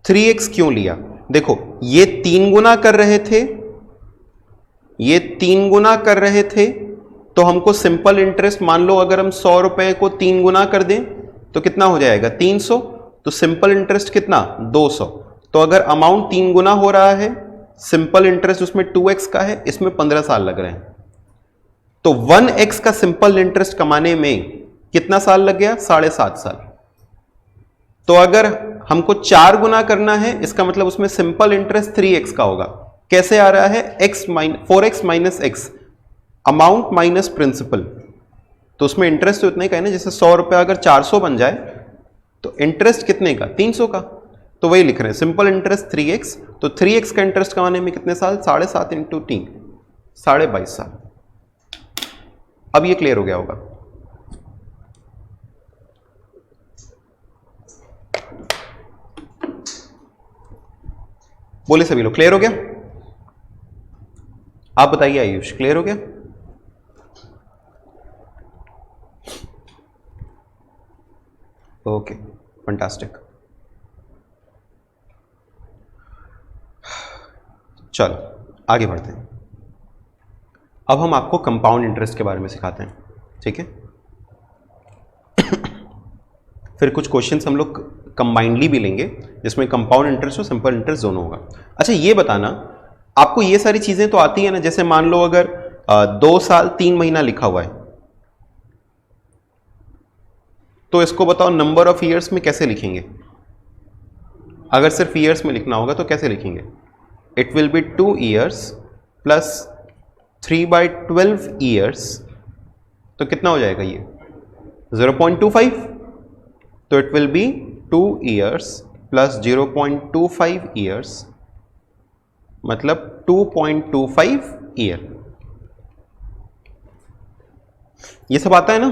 3x क्यों लिया, देखो ये 3 गुना कर रहे थे, ये 3 गुना कर रहे थे, तो हमको सिंपल इंटरेस्ट, मान लो अगर हम 100 रुपए को 3 गुना कर दें तो कितना हो जाएगा 300, तो सिंपल इंटरेस्ट कितना 200। तो अगर अमाउंट 3 गुना हो रहा है, सिंपल इंटरेस्ट उसमें 2x का है, इसमें 15 साल लग रहे हैं, तो 1x का सिंपल इंटरेस्ट कमाने में कितना साल लग गया 7.5 साल। तो अगर हमको 4 गुना करना है, इसका मतलब उसमें सिंपल इंटरेस्ट 3x का होगा। कैसे आ रहा है 4x minus x, amount minus principal, तो उसमें इंटरेस्ट तो इतना ही का है ना, जैसे 100 रुपए अगर 400 बन जाए तो इंटरेस्ट कितने का 300 का, तो वही लिख रहे हैं सिंपल इंटरेस्ट 3x, तो 3x का इंटरेस्ट कमाने में कितने साल 7.5 × 3 22.5 साल। अब ये क्लियर हो गया होगा। बोले सभी लोग क्लियर हो गया, आप बताइए आयुष क्लियर हो गया। ओके फंटास्टिक, चलो आगे बढ़ते हैं। अब हम आपको कंपाउंड इंटरेस्ट के बारे में सिखाते हैं, ठीक है। फिर कुछ क्वेश्चंस हम लोग कंबाइंडली भी लेंगे, जिसमें कंपाउंड इंटरेस्ट और सिंपल इंटरेस्ट दोनों होगा। अच्छा ये बताना, आपको ये सारी चीजें तो आती है ना, जैसे मान लो अगर 2 साल 3 महीना लिखा हुआ है, तो इसको बताओ नंबर ऑफ ईयर्स में कैसे लिखेंगे। अगर सिर्फ ईयर्स में लिखना होगा तो कैसे लिखेंगे, it will B 2 years plus 3/12 years, तो कितना हो जाएगा ये 0.25, तो it will B 2 years plus 0.25 years, मतलब 2.25 ईयर। ये सब आता है ना,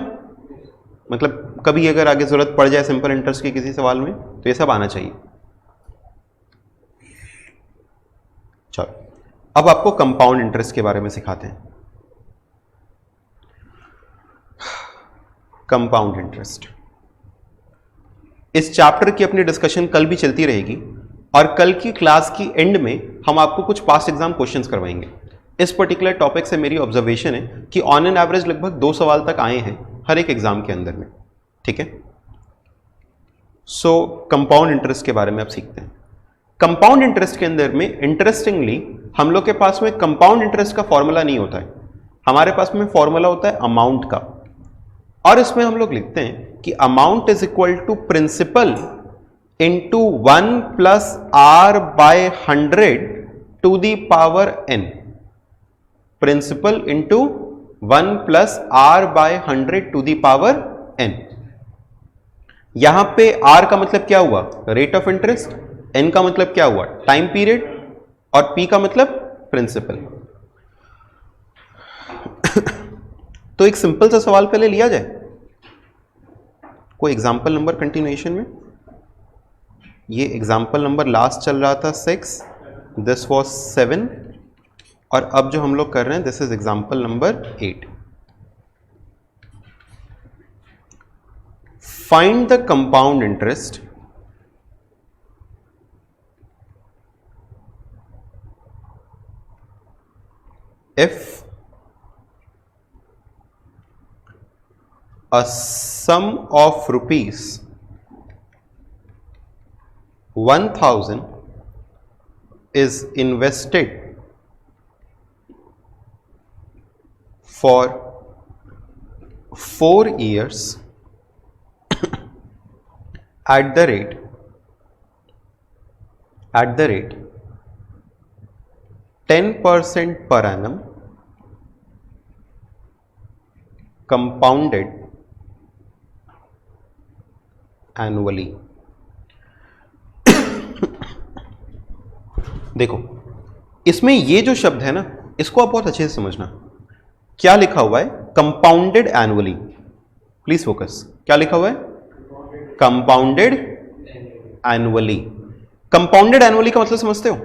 मतलब कभी अगर आगे जरूरत पड़ जाए सिंपल इंटरेस्ट के किसी सवाल में तो ये सब आना चाहिए। चलो अब आपको कंपाउंड इंटरेस्ट के बारे में सिखाते हैं। कंपाउंड इंटरेस्ट, इस चैप्टर की अपनी डिस्कशन कल भी चलती रहेगी, और कल की क्लास की एंड में हम आपको कुछ पास्ट एग्जाम क्वेश्चंस करवाएंगे। इस पर्टिकुलर टॉपिक से मेरी ऑब्जर्वेशन है कि ऑन एन एवरेज लगभग 2 सवाल तक आए हैं हर एक एग्जाम के अंदर में, ठीक है। सो कंपाउंड इंटरेस्ट के बारे में अब सीखते हैं। कंपाउंड इंटरेस्ट के अंदर में इंटरेस्टिंगली हम लोग के पास में कंपाउंड इंटरेस्ट का फॉर्मूला नहीं होता है, हमारे पास में फॉर्मूला होता है अमाउंट का, और इसमें हम लोग लिखते हैं कि amount is equal to principal into 1 plus r by 100 to the power n, principal into 1 plus r by 100 to the power n। यहां पे r का मतलब क्या हुआ रेट ऑफ इंटरेस्ट, n का मतलब क्या हुआ टाइम पीरियड, और p का मतलब प्रिंसिपल। तो एक सिंपल सा सवाल पहले लिया जाए, कोई एग्जाम्पल नंबर कंटिन्यूएशन में? ये एग्जाम्पल नंबर लास्ट चल रहा था 6, दिस वॉज 7, और अब जो हम लोग कर रहे हैं this is example number 8. Find the compound interest if a sum of rupees 1000 is invested for 4 years at the rate 10% per annum compounded annually. देखो इसमें ये जो शब्द है ना, इसको आप बहुत अच्छे से समझना. क्या लिखा हुआ है? Compounded annually. Please focus. क्या लिखा हुआ है? Compounded annually. कंपाउंडेड एनुअली का मतलब समझते हो?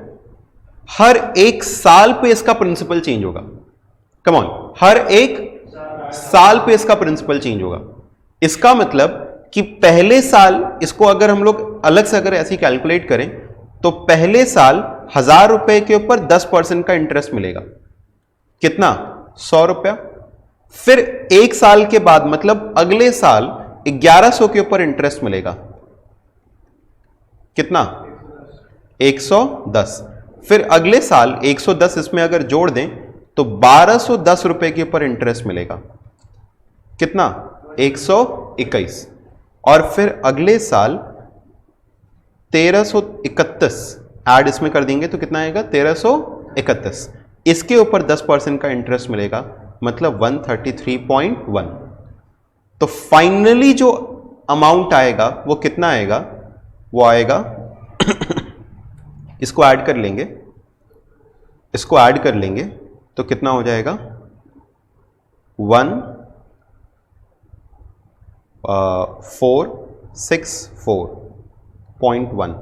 हर एक साल पे इसका प्रिंसिपल चेंज होगा. कम ऑन, हर एक साल पे इसका प्रिंसिपल चेंज होगा. इसका मतलब कि पहले साल, इसको अगर हम लोग अलग से अगर ऐसे कैलकुलेट करें तो पहले साल 1000 रुपए के ऊपर 10% का इंटरेस्ट मिलेगा. कितना? 100 रुपया. फिर एक साल के बाद मतलब अगले साल 1100 के ऊपर इंटरेस्ट मिलेगा. कितना? 110. फिर अगले साल 110 इसमें अगर जोड़ दें तो 1210 रुपए के ऊपर इंटरेस्ट मिलेगा. कितना? 121. और फिर अगले साल 1331 ऐड इसमें कर देंगे तो कितना आएगा? 1331. इसके ऊपर 10% का इंटरेस्ट मिलेगा, मतलब 133.1. तो फाइनली जो अमाउंट आएगा वो कितना आएगा? वो आएगा इसको ऐड कर लेंगे तो कितना हो जाएगा? 1464.1.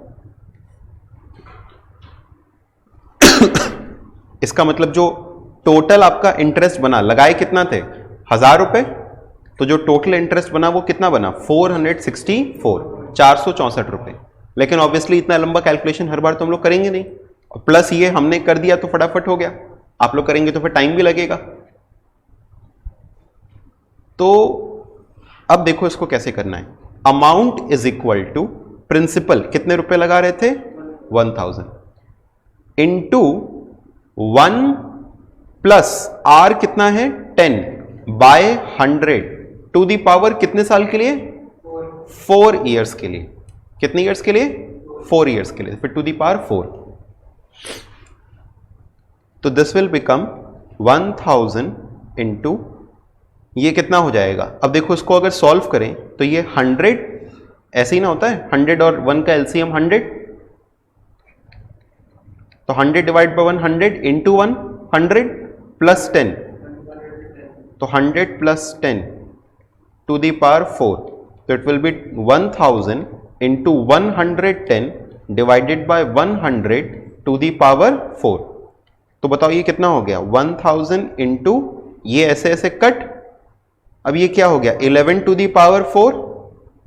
इसका मतलब जो टोटल आपका इंटरेस्ट बना, लगाए कितना थे? 1000 रुपए. तो जो टोटल इंटरेस्ट बना वो कितना बना? 464 रुपए. लेकिन ऑब्वियसली इतना लंबा कैलकुलेशन हर बार तो हम लोग करेंगे नहीं, प्लस ये हमने कर दिया तो फटाफट हो गया. आप लोग करेंगे तो फिर टाइम भी लगेगा. तो अब देखो इसको कैसे करना है. Amount is equal to principal. कितने रुपए लगा रहे थे? 1000 इंटू 1 प्लस आर कितना है? 10 बाय 100 टू दी पावर कितने साल के लिए? 4 ईयर्स के लिए. कितने ईयर्स के लिए? 4 ईयर्स के लिए. फिर टू दी पावर 4. तो दिस विल बिकम 1000 इंटू, ये कितना हो जाएगा? अब देखो इसको अगर सॉल्व करें तो ये 100 ऐसे ही ना होता है. 100 और 1 का एलसीएम 100. तो 100 डिवाइड बाय 100 इंटू 100 प्लस 10. तो 100 प्लस 10 टू दी पावर 4. तो it will be 1000 into 110 divided by 100 to the power 4. तो बताओ ये कितना हो गया? 1000 इंटू, ये ऐसे ऐसे कट. अब ये क्या हो गया? 11 to the power 4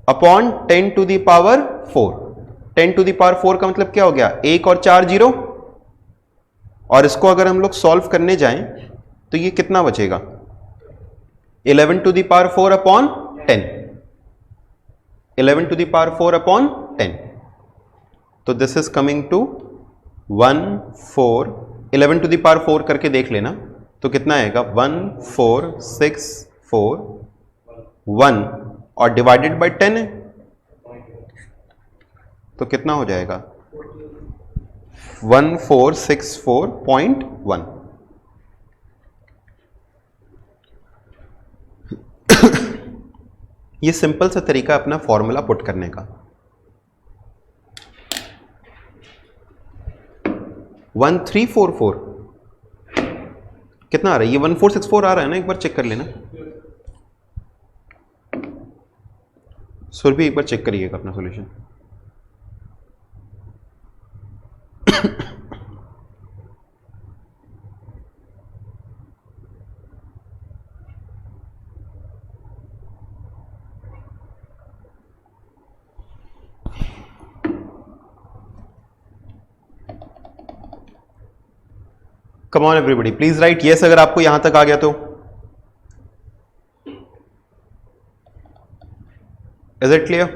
upon 10 to the power 4. 10 to the power 4 का मतलब क्या हो गया? 1 और 4 0. और इसको अगर हम लोग सॉल्व करने जाएं तो ये कितना बचेगा? 11 to the power 4 upon 10. 11 to the power 4 upon 10. तो this is coming to 11 to the power 4 करके देख लेना तो कितना आएगा? 14641 और डिवाइडेड बाय 10 है तो कितना हो जाएगा? 1464.1. ये सिंपल सा तरीका अपना फॉर्मूला पुट करने का. 1344 कितना आ रहा है? ये 1464 आ रहा है ना, एक बार चेक कर लेना. सुरभि एक बार चेक करिएगा अपना solution. Come on everybody, please right yes अगर आपको यहां तक आ गया तो। Is it clear?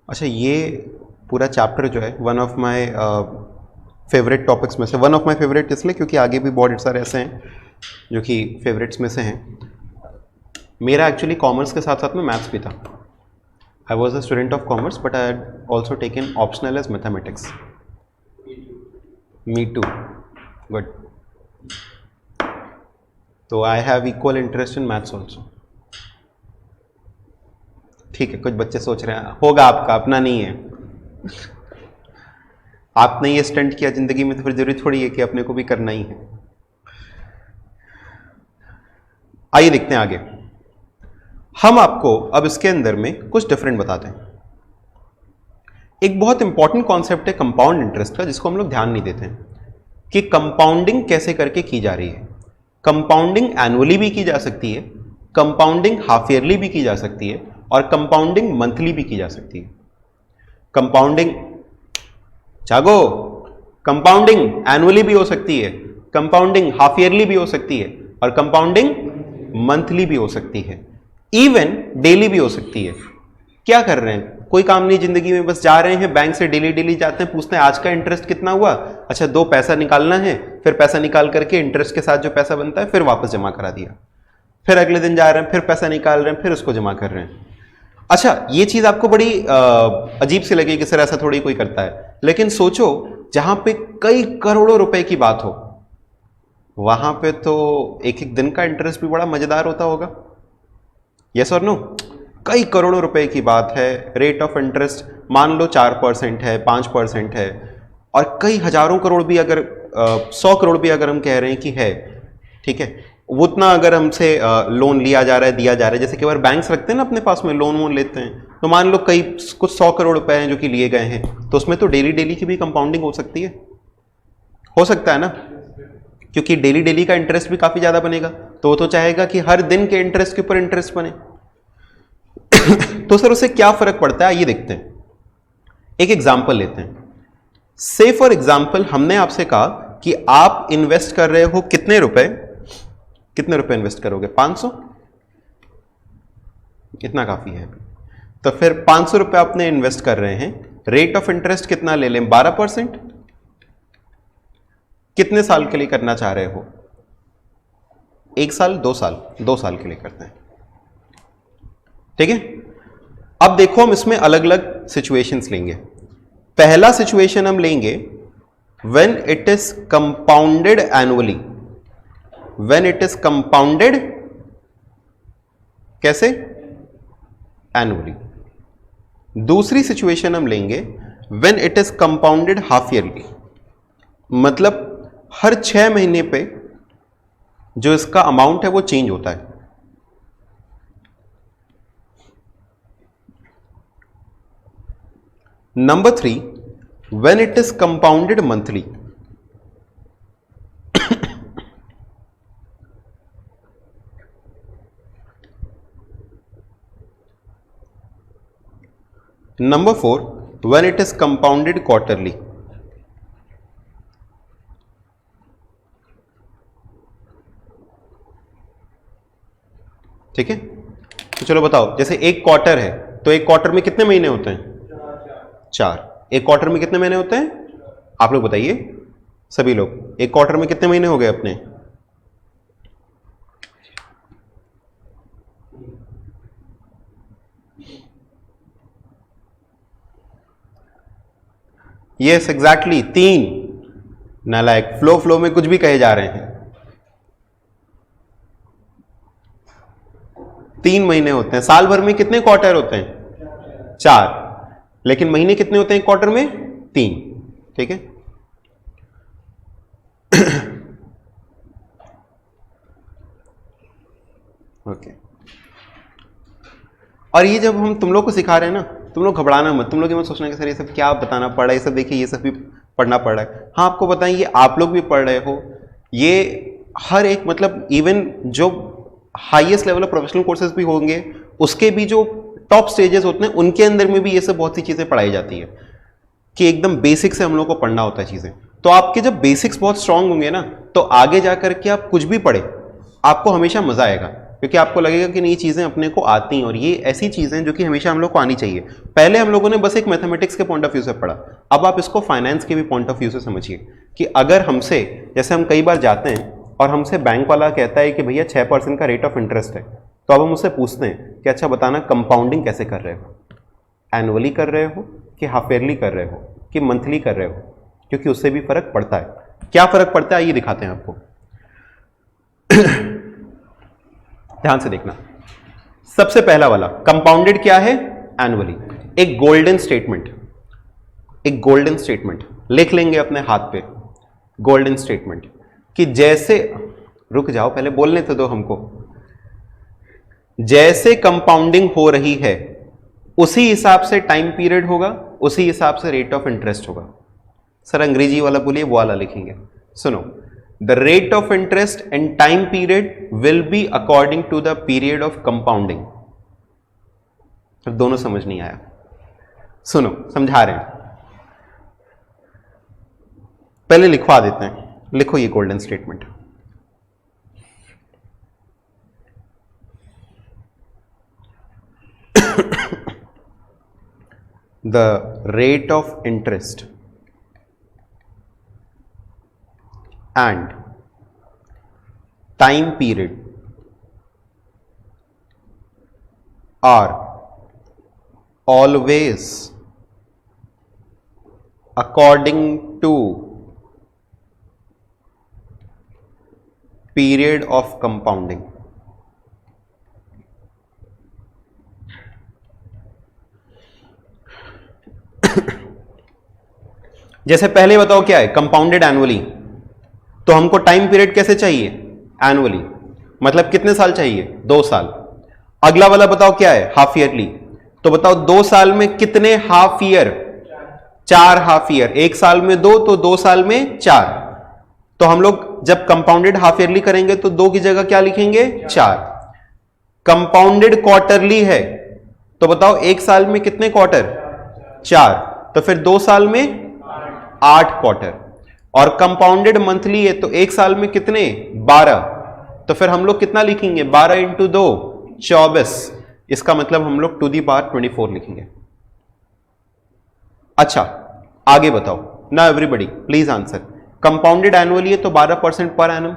अच्छा, ये पूरा चैप्टर जो है one of my favourite topics में से, वन ऑफ माय फेवरेट इसलिए क्योंकि आगे भी बहुत सारे ऐसे हैं जो कि फेवरेट्स में से हैं। मेरा एक्चुअली कॉमर्स के साथ साथ में मैथ्स भी था। I was a student of commerce but I had also taken optional as mathematics. Me too, good. तो I have equal interest in maths also. ठीक है, कुछ बच्चे सोच रहे हैं होगा आपका, अपना नहीं है। आपने ये स्टंट किया जिंदगी में तो फिर जरूरी थोड़ी है कि अपने को भी करना ही है। आइए देखते हैं आगे। हम आपको अब इसके अंदर में कुछ डिफरेंट बताते हैं। एक बहुत इंपॉर्टेंट कॉन्सेप्ट है कंपाउंड इंटरेस्ट का, जिसको हम लोग ध्यान नहीं देते हैं कि कंपाउंडिंग कैसे करके की जा रही है। कंपाउंडिंग एनुअली भी की जा सकती है, कंपाउंडिंग हाफ ईयरली भी की जा सकती है और कंपाउंडिंग मंथली भी की जा सकती है। कंपाउंडिंग जागो, कंपाउंडिंग एनुअली भी हो सकती है, कंपाउंडिंग हाफ ईयरली भी हो सकती है और कंपाउंडिंग मंथली भी हो सकती है, इवन डेली भी हो सकती है। क्या कर रहे हैं, कोई काम नहीं जिंदगी में, बस जा रहे हैं बैंक से, डेली डेली जाते हैं, पूछते हैं आज का इंटरेस्ट कितना हुआ, अच्छा 2 पैसा निकालना है, फिर पैसा निकाल करके इंटरेस्ट के साथ जो पैसा बनता है फिर वापस जमा करा दिया, फिर अगले दिन जा रहे हैं, फिर पैसा निकाल रहे हैं, फिर उसको जमा कर रहे हैं। अच्छा, ये चीज आपको बड़ी अजीब सी लगेगी कि सर ऐसा थोड़ी कोई करता है, लेकिन सोचो जहां पे कई करोड़ों रुपए की बात हो, वहां पे तो एक एक दिन का इंटरेस्ट भी बड़ा मजेदार होता होगा। यस और नो? कई करोड़ों रुपए की बात है, रेट ऑफ इंटरेस्ट मान लो 4% है, 5% है, और कई हजारों करोड़ भी अगर 100 करोड़ भी अगर हम कह रहे हैं कि है, ठीक है, वो उतना अगर हमसे लोन लिया जा रहा है, दिया जा रहा है, जैसे कि अगर बैंक्स रखते हैं ना अपने पास में, लोन वोन लेते हैं, तो मान लो कई कुछ 100 करोड़ रुपए हैं जो कि लिए गए हैं, तो उसमें तो डेली डेली की भी कंपाउंडिंग हो सकती है, हो सकता है ना, क्योंकि डेली डेली का इंटरेस्ट भी काफी ज्यादा बनेगा, तो वो तो चाहेगा कि हर दिन के इंटरेस्ट के ऊपर इंटरेस्ट बने। तो सर उससे क्या फर्क पड़ता है, ये देखते हैं। एक एग्जाम्पल लेते हैं। से फॉर एग्जाम्पल हमने आपसे कहा कि आप इन्वेस्ट कर रहे हो कितने रुपए इन्वेस्ट करोगे? 500, इतना काफी है। तो फिर 500 रुपए आपने इन्वेस्ट कर रहे हैं, रेट ऑफ इंटरेस्ट कितना ले लें? 12%। कितने साल के लिए करना चाह रहे हो? 1 साल, 2 साल? 2 साल के लिए करते हैं, ठीक है। अब देखो हम इसमें अलग अलग सिचुएशंस लेंगे। पहला सिचुएशन हम लेंगे when it is compounded annually. When it is compounded कैसे? एनुअली। दूसरी सिचुएशन हम लेंगे when it is compounded half yearly, मतलब हर 6 महीने पे जो इसका अमाउंट है वो चेंज होता है। Number 3, when it is compounded monthly. Number 4, when it is compounded quarterly. ठीक है, तो चलो बताओ, जैसे एक क्वार्टर है तो एक क्वार्टर में कितने महीने होते हैं? 4। एक क्वार्टर में कितने महीने होते हैं? आप लोग बताइए, सभी लोग, एक क्वार्टर में कितने महीने हो गए अपने? Yes exactly 3। नालायक, फ्लो में कुछ भी कहे जा रहे हैं। 3 महीने होते हैं। साल भर में कितने क्वार्टर होते हैं? 4। लेकिन महीने कितने होते हैं क्वार्टर में? 3। ठीक है। ओके। और ये जब हम तुम लोग को सिखा रहे हैं ना, तुम लोग घबराना मत, तुम लोग ये मत सोचना कि सर ये सब क्या बताना पड़ रहा है, ये सब देखिए ये सब भी पढ़ना पड़ रहा है। हाँ, आपको बताएं, ये आप लोग भी पढ़ रहे हो, ये हर एक मतलब इवन जो highest level of professional courses भी होंगे, उसके भी जो टॉप स्टेजेस होते हैं उनके अंदर में भी ये सब बहुत सी चीजें पढ़ाई जाती है कि एकदम बेसिक से हम लोग को पढ़ना होता है चीजें। तो आपके जब बेसिक्स बहुत स्ट्रांग होंगे ना, तो आगे जाकर के आप कुछ भी पढ़े आपको हमेशा मजा आएगा, क्योंकि आपको लगेगा कि नहीं, चीजें अपने को आती हैं और ये ऐसी चीजें जो कि हमेशा हम लोग को आनी चाहिए। पहले हम लोगों ने बस एक मैथमेटिक्स के पॉइंट ऑफ व्यू से पढ़ा, अब आप इसको फाइनेंस के भी पॉइंट ऑफ व्यू से समझिए कि अगर हमसे, जैसे हम कई बार जाते हैं और हमसे बैंक वाला कहता है कि भैया 6% का रेट ऑफ इंटरेस्ट है, तो अब हम उससे पूछते हैं कि अच्छा बताना कंपाउंडिंग कैसे कर रहे हो, एनुअली कर रहे हो कि हाफ ईयरली कर रहे हो कि मंथली कर रहे हो, क्योंकि उससे भी फर्क पड़ता है। क्या फर्क पड़ता है ये दिखाते हैं आपको। ध्यान से देखना। सबसे पहला वाला कंपाउंडेड क्या है? एनुअली। एक गोल्डन स्टेटमेंट, एक गोल्डन स्टेटमेंट लिख लेंगे अपने हाथ पे, गोल्डन स्टेटमेंट कि जैसे, रुक जाओ पहले बोलने तो दो हमको, जैसे कंपाउंडिंग हो रही है उसी हिसाब से टाइम पीरियड होगा, उसी हिसाब से रेट ऑफ इंटरेस्ट होगा। सर अंग्रेजी वाला बोलिए, वो वाला लिखेंगे। सुनो, the rate of interest and time period will be according to the period of compounding. दोनों समझ नहीं आया, सुनो समझा रहे हैं, पहले लिखवा देते हैं। लिखो ये golden statement. The rate of interest and time period are always according to period of compounding. जैसे पहले बताओ क्या है? कंपाउंडेड एनुअली, तो हमको टाइम पीरियड कैसे चाहिए? एनुअली, मतलब कितने साल चाहिए? 2 साल। अगला वाला बताओ क्या है? हाफ ईयरली, तो बताओ 2 साल में कितने हाफ ईयर? 4 half year. 1 साल में 2, तो 2 साल में 4। तो हम लोग जब कंपाउंडेड हाफ ईयरली करेंगे तो 2 की जगह क्या लिखेंगे? 4। कंपाउंडेड क्वार्टरली है तो बताओ 1 साल में कितने क्वार्टर? 4, तो फिर 2 साल में 8 क्वार्टर। और कंपाउंडेड मंथली है तो 1 साल में कितने? 12, तो फिर हम लोग कितना लिखेंगे? 12 इंटू 2 24। इसका मतलब हम लोग टू दी पावर 24 लिखेंगे। अच्छा आगे बताओ ना, everybody please answer. Compounded annually है तो 12% पर एनम।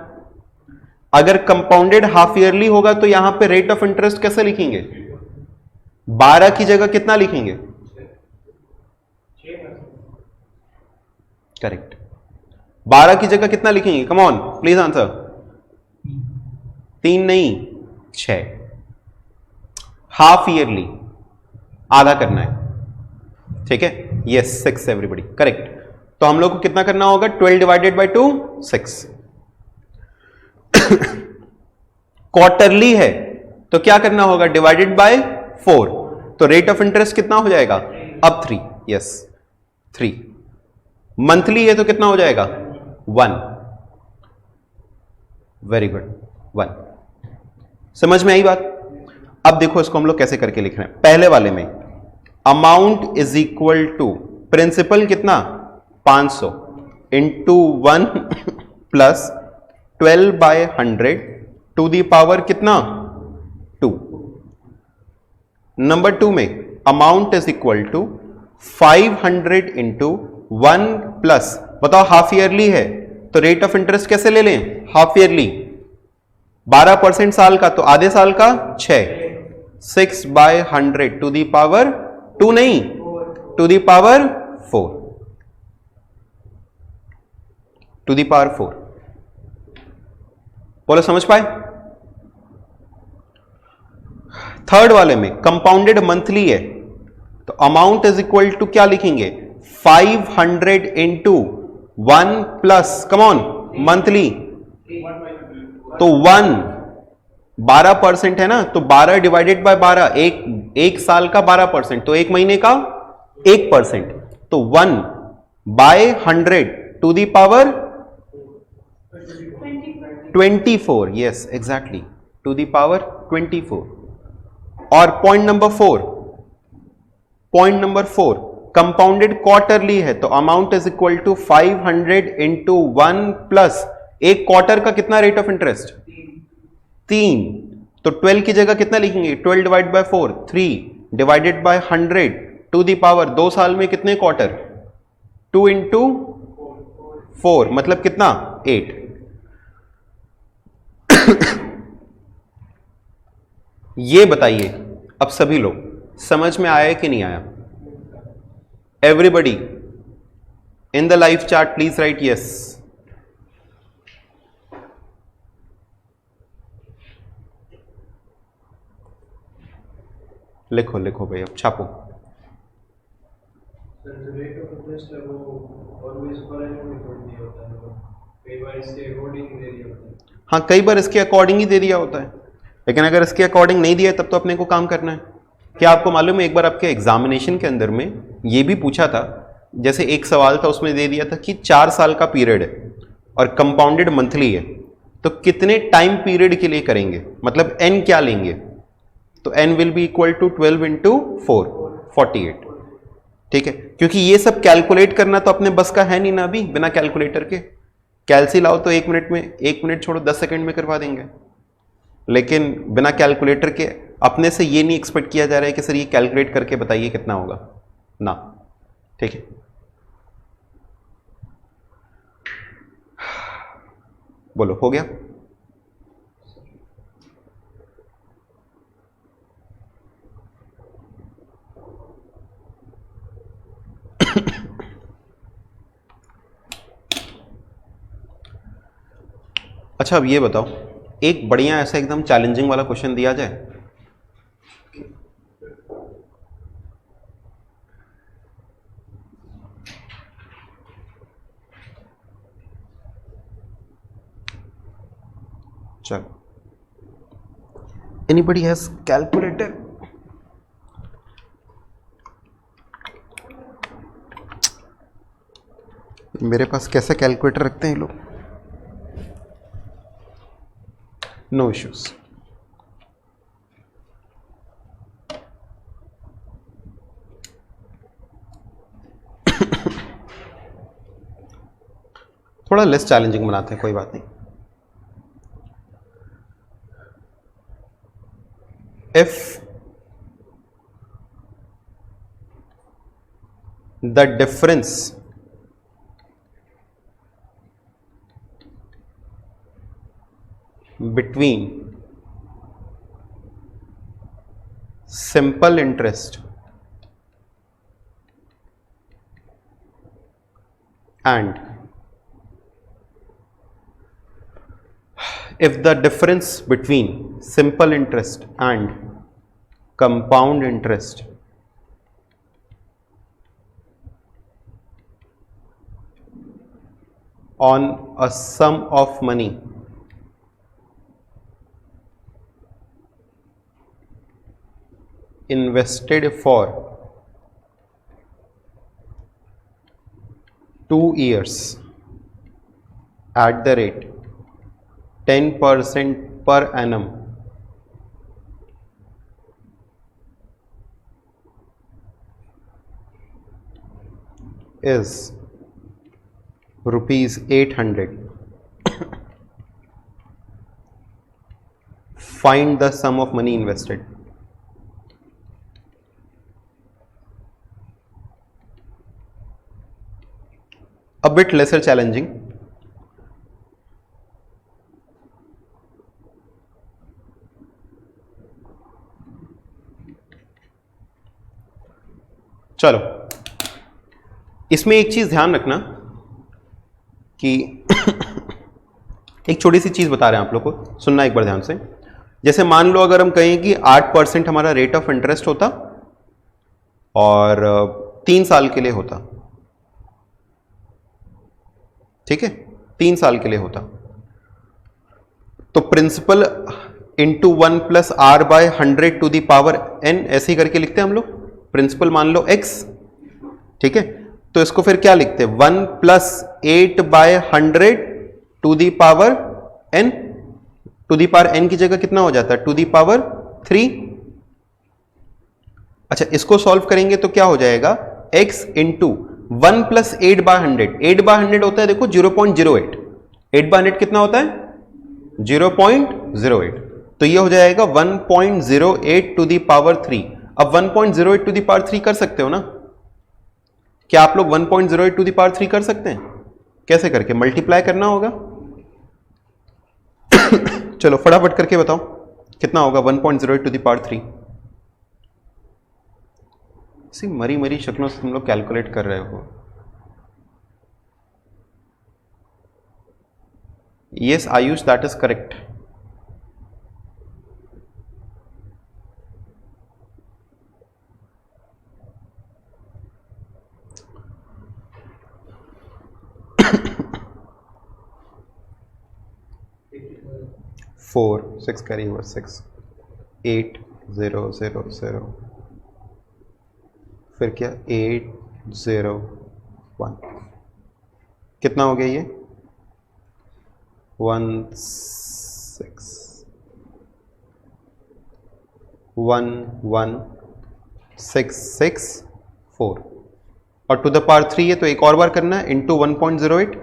अगर कंपाउंडेड हाफ ईयरली होगा तो यहां पे रेट ऑफ इंटरेस्ट कैसे लिखेंगे? 12 की जगह कितना लिखेंगे? करेक्ट, 12 की जगह कितना लिखेंगे? Come on please answer. 3 नहीं, 6। हाफ ईयरली आधा करना है, ठीक है? Yes 6 everybody correct. तो हम लोग को कितना करना होगा? 12 डिवाइडेड बाई 2 6। क्वार्टरली है तो क्या करना होगा? Divided by 4। तो रेट ऑफ इंटरेस्ट कितना हो जाएगा? अब 3, यस 3। मंथली है तो कितना हो जाएगा? 1। Very good, 1। समझ में आई बात? अब देखो इसको हम लोग कैसे करके लिख रहे हैं। पहले वाले में amount is equal to principal कितना? 500 into 1 plus 12/100 to the power कितना? 2। नंबर 2 में amount is equal to 500 into 1 plus, बताओ हाफ ईयरली है तो रेट ऑफ इंटरेस्ट कैसे ले लें? Half yearly. 12% साल का तो आधे साल का 6। 6/100 टू दी पावर 2 नहीं, to the power 4, to the power 4। बोलो समझ पाए? थर्ड वाले में कंपाउंडेड मंथली है तो अमाउंट इज इक्वल टू क्या लिखेंगे 500 into 1 plus come on monthly तो 12% है ना तो 12 डिवाइडेड बाय 12 एक साल का 12% तो एक महीने का 1% तो 1 by 100 to the power 24 yes exactly to the power 24 और पॉइंट नंबर 4 कंपाउंडेड क्वार्टरली है तो amount is equal to 500 into 1 plus एक क्वार्टर का कितना रेट ऑफ इंटरेस्ट 3 तो 12 की जगह कितना लिखेंगे 12 divide by 4 3 divided by 100 to the power 2 साल में कितने क्वार्टर 2 इंटू 4 मतलब कितना 8 ये बताइए अब सभी लोग समझ में आया कि नहीं आया everybody in the live chart please right yes लिखो लिखो भाई अब छापो रेट ऑफ इंटरेस्ट है वो ऑलवेज पर एनम नहीं होता है कई बार इसके अकॉर्डिंग दे दिया होता है हाँ कई बार इसके अकॉर्डिंग ही दे दिया होता है लेकिन अगर इसके अकॉर्डिंग नहीं दिया तब तो अपने को काम करना है क्या आपको मालूम है एक बार आपके एग्जामिनेशन के अंदर में ये भी पूछा था जैसे एक सवाल था उसमें दे दिया था कि 4 साल का पीरियड है और कंपाउंडेड मंथली है तो कितने टाइम पीरियड के लिए करेंगे मतलब n क्या लेंगे तो n will be equal to 12 into 4 48 ठीक है क्योंकि ये सब कैलकुलेट करना तो अपने बस का है नहीं ना अभी बिना कैलकुलेटर के कैलसी लाओ तो 1 मिनट छोड़ो 10 सेकंड में करवा देंगे लेकिन बिना कैलकुलेटर के अपने से ये नहीं एक्सपेक्ट किया जा रहा है कि सर ये कैलकुलेट करके बताइए कितना होगा ना ठीक है बोलो हो गया अच्छा अब ये बताओ एक बढ़िया ऐसा एकदम चैलेंजिंग वाला क्वेश्चन दिया जाए चलो एनीबडी हैज कैलकुलेटर मेरे पास कैसे कैलकुलेटर रखते हैं ये लोग नो इश्यूज थोड़ा लेस चैलेंजिंग बनाते हैं कोई बात नहीं if the difference between simple interest and if the difference between simple interest and compound interest on a sum of money invested for 2 years at the rate 10% per annum is rupees 800. Find the sum of money invested. A bit lesser challenging. चलो इसमें एक चीज ध्यान रखना कि एक छोटी सी चीज बता रहे हैं आप लोग को सुनना एक बार ध्यान से जैसे मान लो अगर हम कहें कि 8% हमारा रेट ऑफ इंटरेस्ट होता और 3 साल के लिए होता, ठीक है, 3 साल के लिए होता, तो principal into 1 plus r by 100 to the power n, ऐसे ही करके लिखते हैं हम लोग। प्रिंसिपल मान लो x, ठीक है, तो इसको फिर क्या लिखते हैं, 1 plus 8 by 100 to the power n, to the power n की जगह कितना हो जाता है, टू दी पावर 3। अच्छा, इसको सॉल्व करेंगे तो क्या हो जाएगा, x into 1 plus 8 by 100, 8 by 100 होता है देखो 0.08, 8 बाय 100 कितना होता है 0.08, तो ये हो जाएगा 1.08 टू दी पावर 3। अब 1.08 टू दी पावर 3 कर सकते हो ना, क्या आप लोग 1.08 टू दी पावर 3 कर सकते हैं? कैसे करके, मल्टीप्लाई करना होगा। चलो फटाफट करके बताओ कितना होगा 1.08 टू दी पावर 3। इसी मरी मरी शक्लों से तुम लोग कैलकुलेट कर रहे हो। Yes Ayush, that is correct. Four 6 carry over 6, 8 0 0 0, फिर क्या 8 0 1, कितना हो गया ये 1 6 1 1 6 6 4, और टू द पावर 3 है तो एक और बार करना है, इंटू 1.08,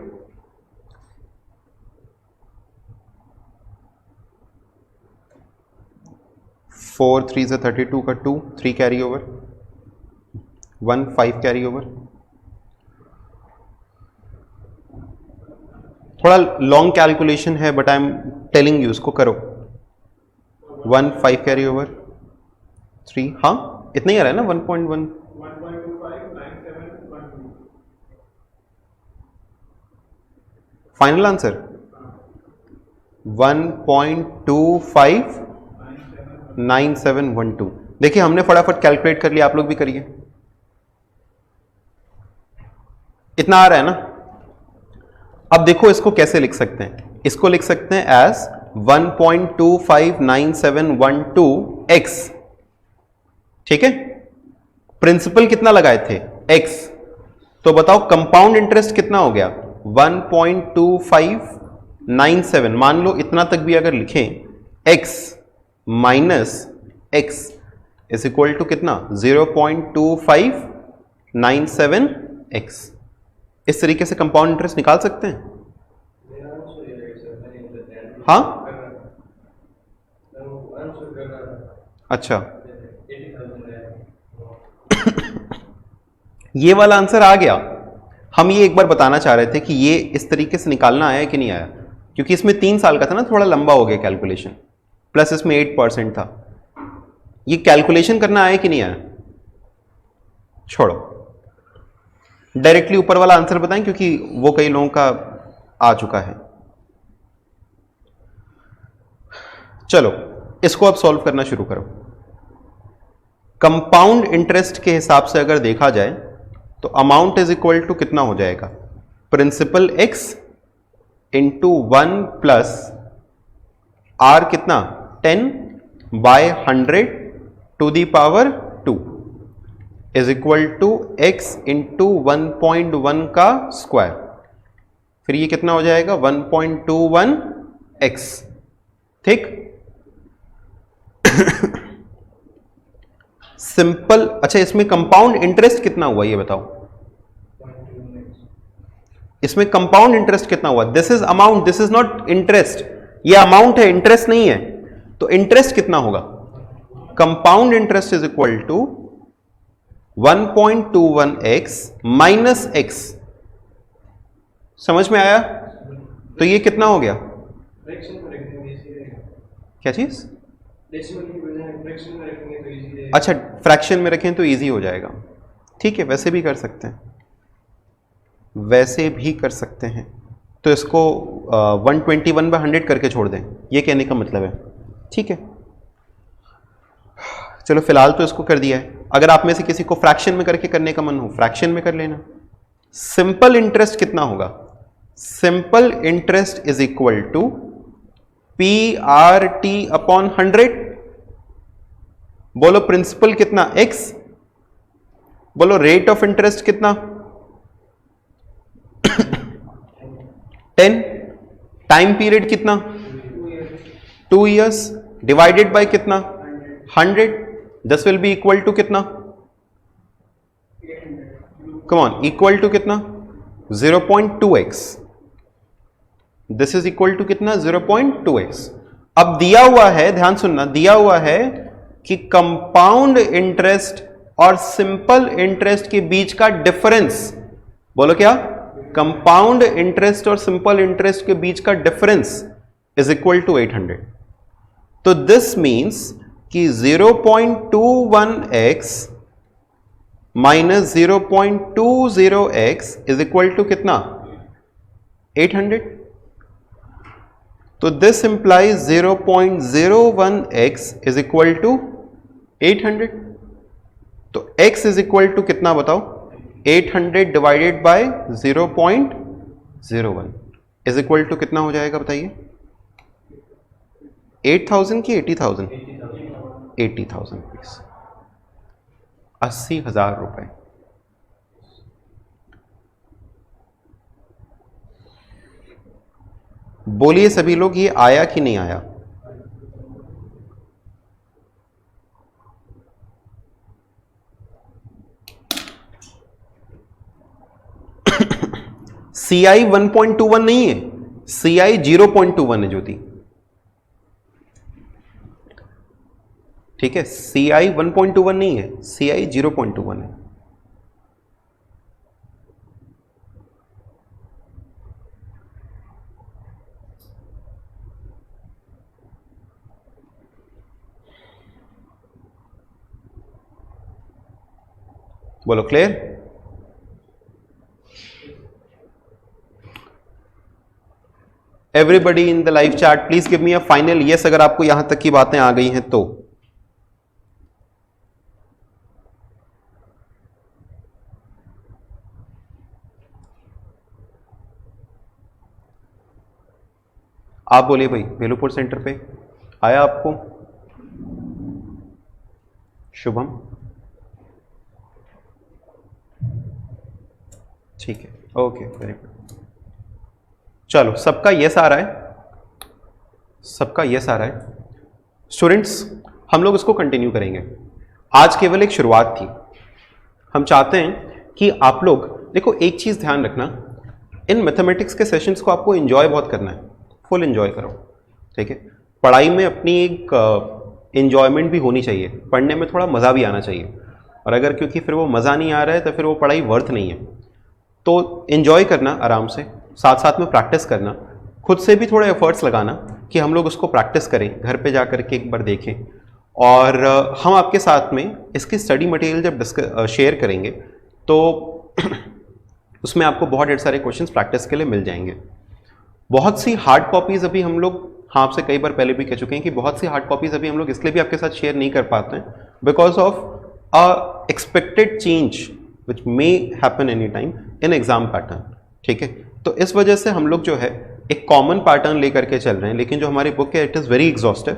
4 3 से 32 का 2, 3 कैरी ओवर, 1 5 कैरी ओवर। थोड़ा लॉन्ग कैलकुलेशन है but I am telling you, उसको करो। 1 5 कैरी ओवर 3, हाँ इतना ही आ रहा है ना 1.1, फाइनल आंसर 1.259712। देखिए हमने फटाफट कैलकुलेट कर लिया, आप लोग भी करिए। इतना आ रहा है ना। अब देखो इसको कैसे लिख सकते हैं, इसको लिख सकते हैं एज 1.259712x, ठीक है। प्रिंसिपल कितना लगाए थे x, तो बताओ कंपाउंड इंटरेस्ट कितना हो गया 1.2597, मान लो इतना तक भी अगर लिखें x minus x is equal to कितना 0.2597x। इस तरीके से कंपाउंड इंटरेस्ट निकाल सकते हैं। हाँ अच्छा ये वाला आंसर आ गया। हम ये एक बार बताना चाह रहे थे कि ये इस तरीके से निकालना आया कि नहीं आया, क्योंकि इसमें 3 साल का था ना, थोड़ा लंबा हो गया कैलकुलेशन, प्लस इसमें 8% था। ये कैलकुलेशन करना आया कि नहीं आया, छोड़ो डायरेक्टली ऊपर वाला आंसर बताएं, क्योंकि वो कई लोगों का आ चुका है। चलो इसको अब सॉल्व करना शुरू करो। कंपाउंड इंटरेस्ट के हिसाब से अगर देखा जाए तो अमाउंट इज इक्वल टू कितना हो जाएगा, principal x into 1 plus r कितना 10 by 100 to the power 2 is equal to x into 1.1 का स्क्वायर, फिर ये कितना हो जाएगा 1.21x, ठीक। सिंपल। अच्छा इसमें कंपाउंड इंटरेस्ट कितना हुआ ये बताओ, इसमें कंपाउंड इंटरेस्ट कितना हुआ, this is amount, this is not interest, ये अमाउंट है इंटरेस्ट नहीं है, तो इंटरेस्ट कितना होगा, compound interest is equal to 1.21x minus x। समझ में आया, तो ये कितना हो गया, क्या चीज, अच्छा फ्रैक्शन में रखें तो इजी हो जाएगा, ठीक है, वैसे भी कर सकते हैं, वैसे भी कर सकते हैं। तो इसको 121/100 करके छोड़ दें, ये कहने का मतलब है ठीक है, चलो फिलहाल तो इसको कर दिया है। अगर आप में से किसी को फ्रैक्शन में करके करने का मन हो, फ्रैक्शन में कर लेना। सिंपल इंटरेस्ट कितना होगा? Simple interest is equal to PRT upon 100। बोलो प्रिंसिपल कितना? x। बोलो रेट ऑफ इंटरेस्ट कितना? 10। टाइम पीरियड कितना? 2 years डिवाइडेड बाय कितना? 100। This will be equal to कितना? कम ऑन, इक्वल टू कितना? 0.2x। This is equal to कितना? 0.2x। अब दिया हुआ है, ध्यान सुनना, दिया हुआ है कि कंपाउंड इंटरेस्ट और सिंपल इंटरेस्ट के बीच का डिफरेंस, बोलो क्या? कंपाउंड इंटरेस्ट और सिंपल इंटरेस्ट के बीच का डिफरेंस इज इक्वल टू 800। तो दिस मींस कि 0.21x minus 0.20x is equal to कितना? 800। तो this implies 0.01x is equal to 800। तो x इज इक्वल टू कितना बताओ? 800 divided by 0.01 is equal to कितना हो जाएगा बताइए? 8,000 की 80,000? 80,000 रुपीज, 80,000 रुपए। बोलिए सभी लोग, ये आया कि नहीं आया? CI 1.21 नहीं है, CI 0.21 है ज्योति, ठीक है? CI 1.21 नहीं है, CI 0.21 है। बोलो clear? Everybody in the live chat please give me a final yes अगर आपको यहां तक की बातें आ गई हैं तो। आप बोलिए भाई, भेलूपुर सेंटर पे आया आपको? शुभम, ठीक है, ओके, वेरी गुड। चलो, सबका यस आ रहा है, सबका यस आ रहा है। स्टूडेंट्स, हम लोग इसको कंटिन्यू करेंगे। आज केवल एक शुरुआत थी। हम चाहते हैं कि आप लोग देखो, एक चीज ध्यान रखना, इन मैथमेटिक्स के सेशंस को आपको एंजॉय बहुत करना है, फुल एंजॉय करो, ठीक है? पढ़ाई में अपनी एक एंजॉयमेंट भी होनी चाहिए, पढ़ने में थोड़ा मज़ा भी आना चाहिए। और अगर क्योंकि फिर वो मज़ा नहीं आ रहा है तो फिर वो पढ़ाई वर्थ नहीं है। तो एंजॉय करना आराम से, साथ साथ में प्रैक्टिस करना, खुद से भी थोड़े एफर्ट्स लगाना कि हम लोग उसको प्रैक्टिस करें, घर पे जा कर के एक बार देखें। और हम आपके साथ में इसकी स्टडी मटेरियल जब शेयर करेंगे तो उसमें आपको बहुत ढेर सारे क्वेश्चंस प्रैक्टिस के लिए मिल जाएंगे। बहुत सी हार्ड कॉपीज़ अभी हम लोग, हाँ आपसे कई बार पहले भी कह चुके हैं कि बहुत सी हार्ड कॉपीज़ अभी हम लोग इसलिए भी आपके साथ शेयर नहीं कर पाते हैं because of a expected change which may happen any time in exam pattern, ठीक है? तो इस वजह से हम लोग जो है एक कॉमन पैटर्न लेकर के चल रहे हैं, लेकिन जो हमारी बुक है इट इज़ वेरी एग्जॉस्टिव।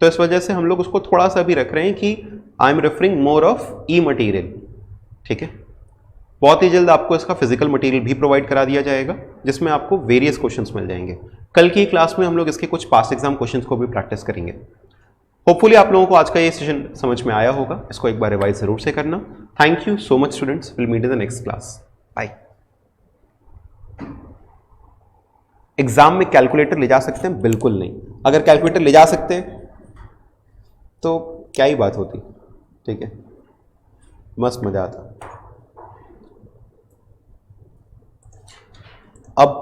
तो इस वजह से हम लोग उसको थोड़ा सा भी रख रहे हैं कि I am referring more of E material, ठीक है? बहुत ही जल्द आपको इसका फिजिकल मटेरियल भी प्रोवाइड करा दिया जाएगा जिसमें आपको वेरियस क्वेश्चंस मिल जाएंगे। कल की क्लास में हम लोग इसके कुछ पास्ट एग्जाम क्वेश्चंस को भी प्रैक्टिस करेंगे। होपफुली आप लोगों को आज का ये सेशन समझ में आया होगा, इसको एक बार रिवाइज जरूर से करना। Thank you so much students, will meet in the next class, bye. Exam में कैलकुलेटर ले जा सकते हैं? बिल्कुल नहीं। अगर कैलकुलेटर ले जा सकते हैं तो क्या ही बात होती, ठीक है? मस्त मजा आता। अब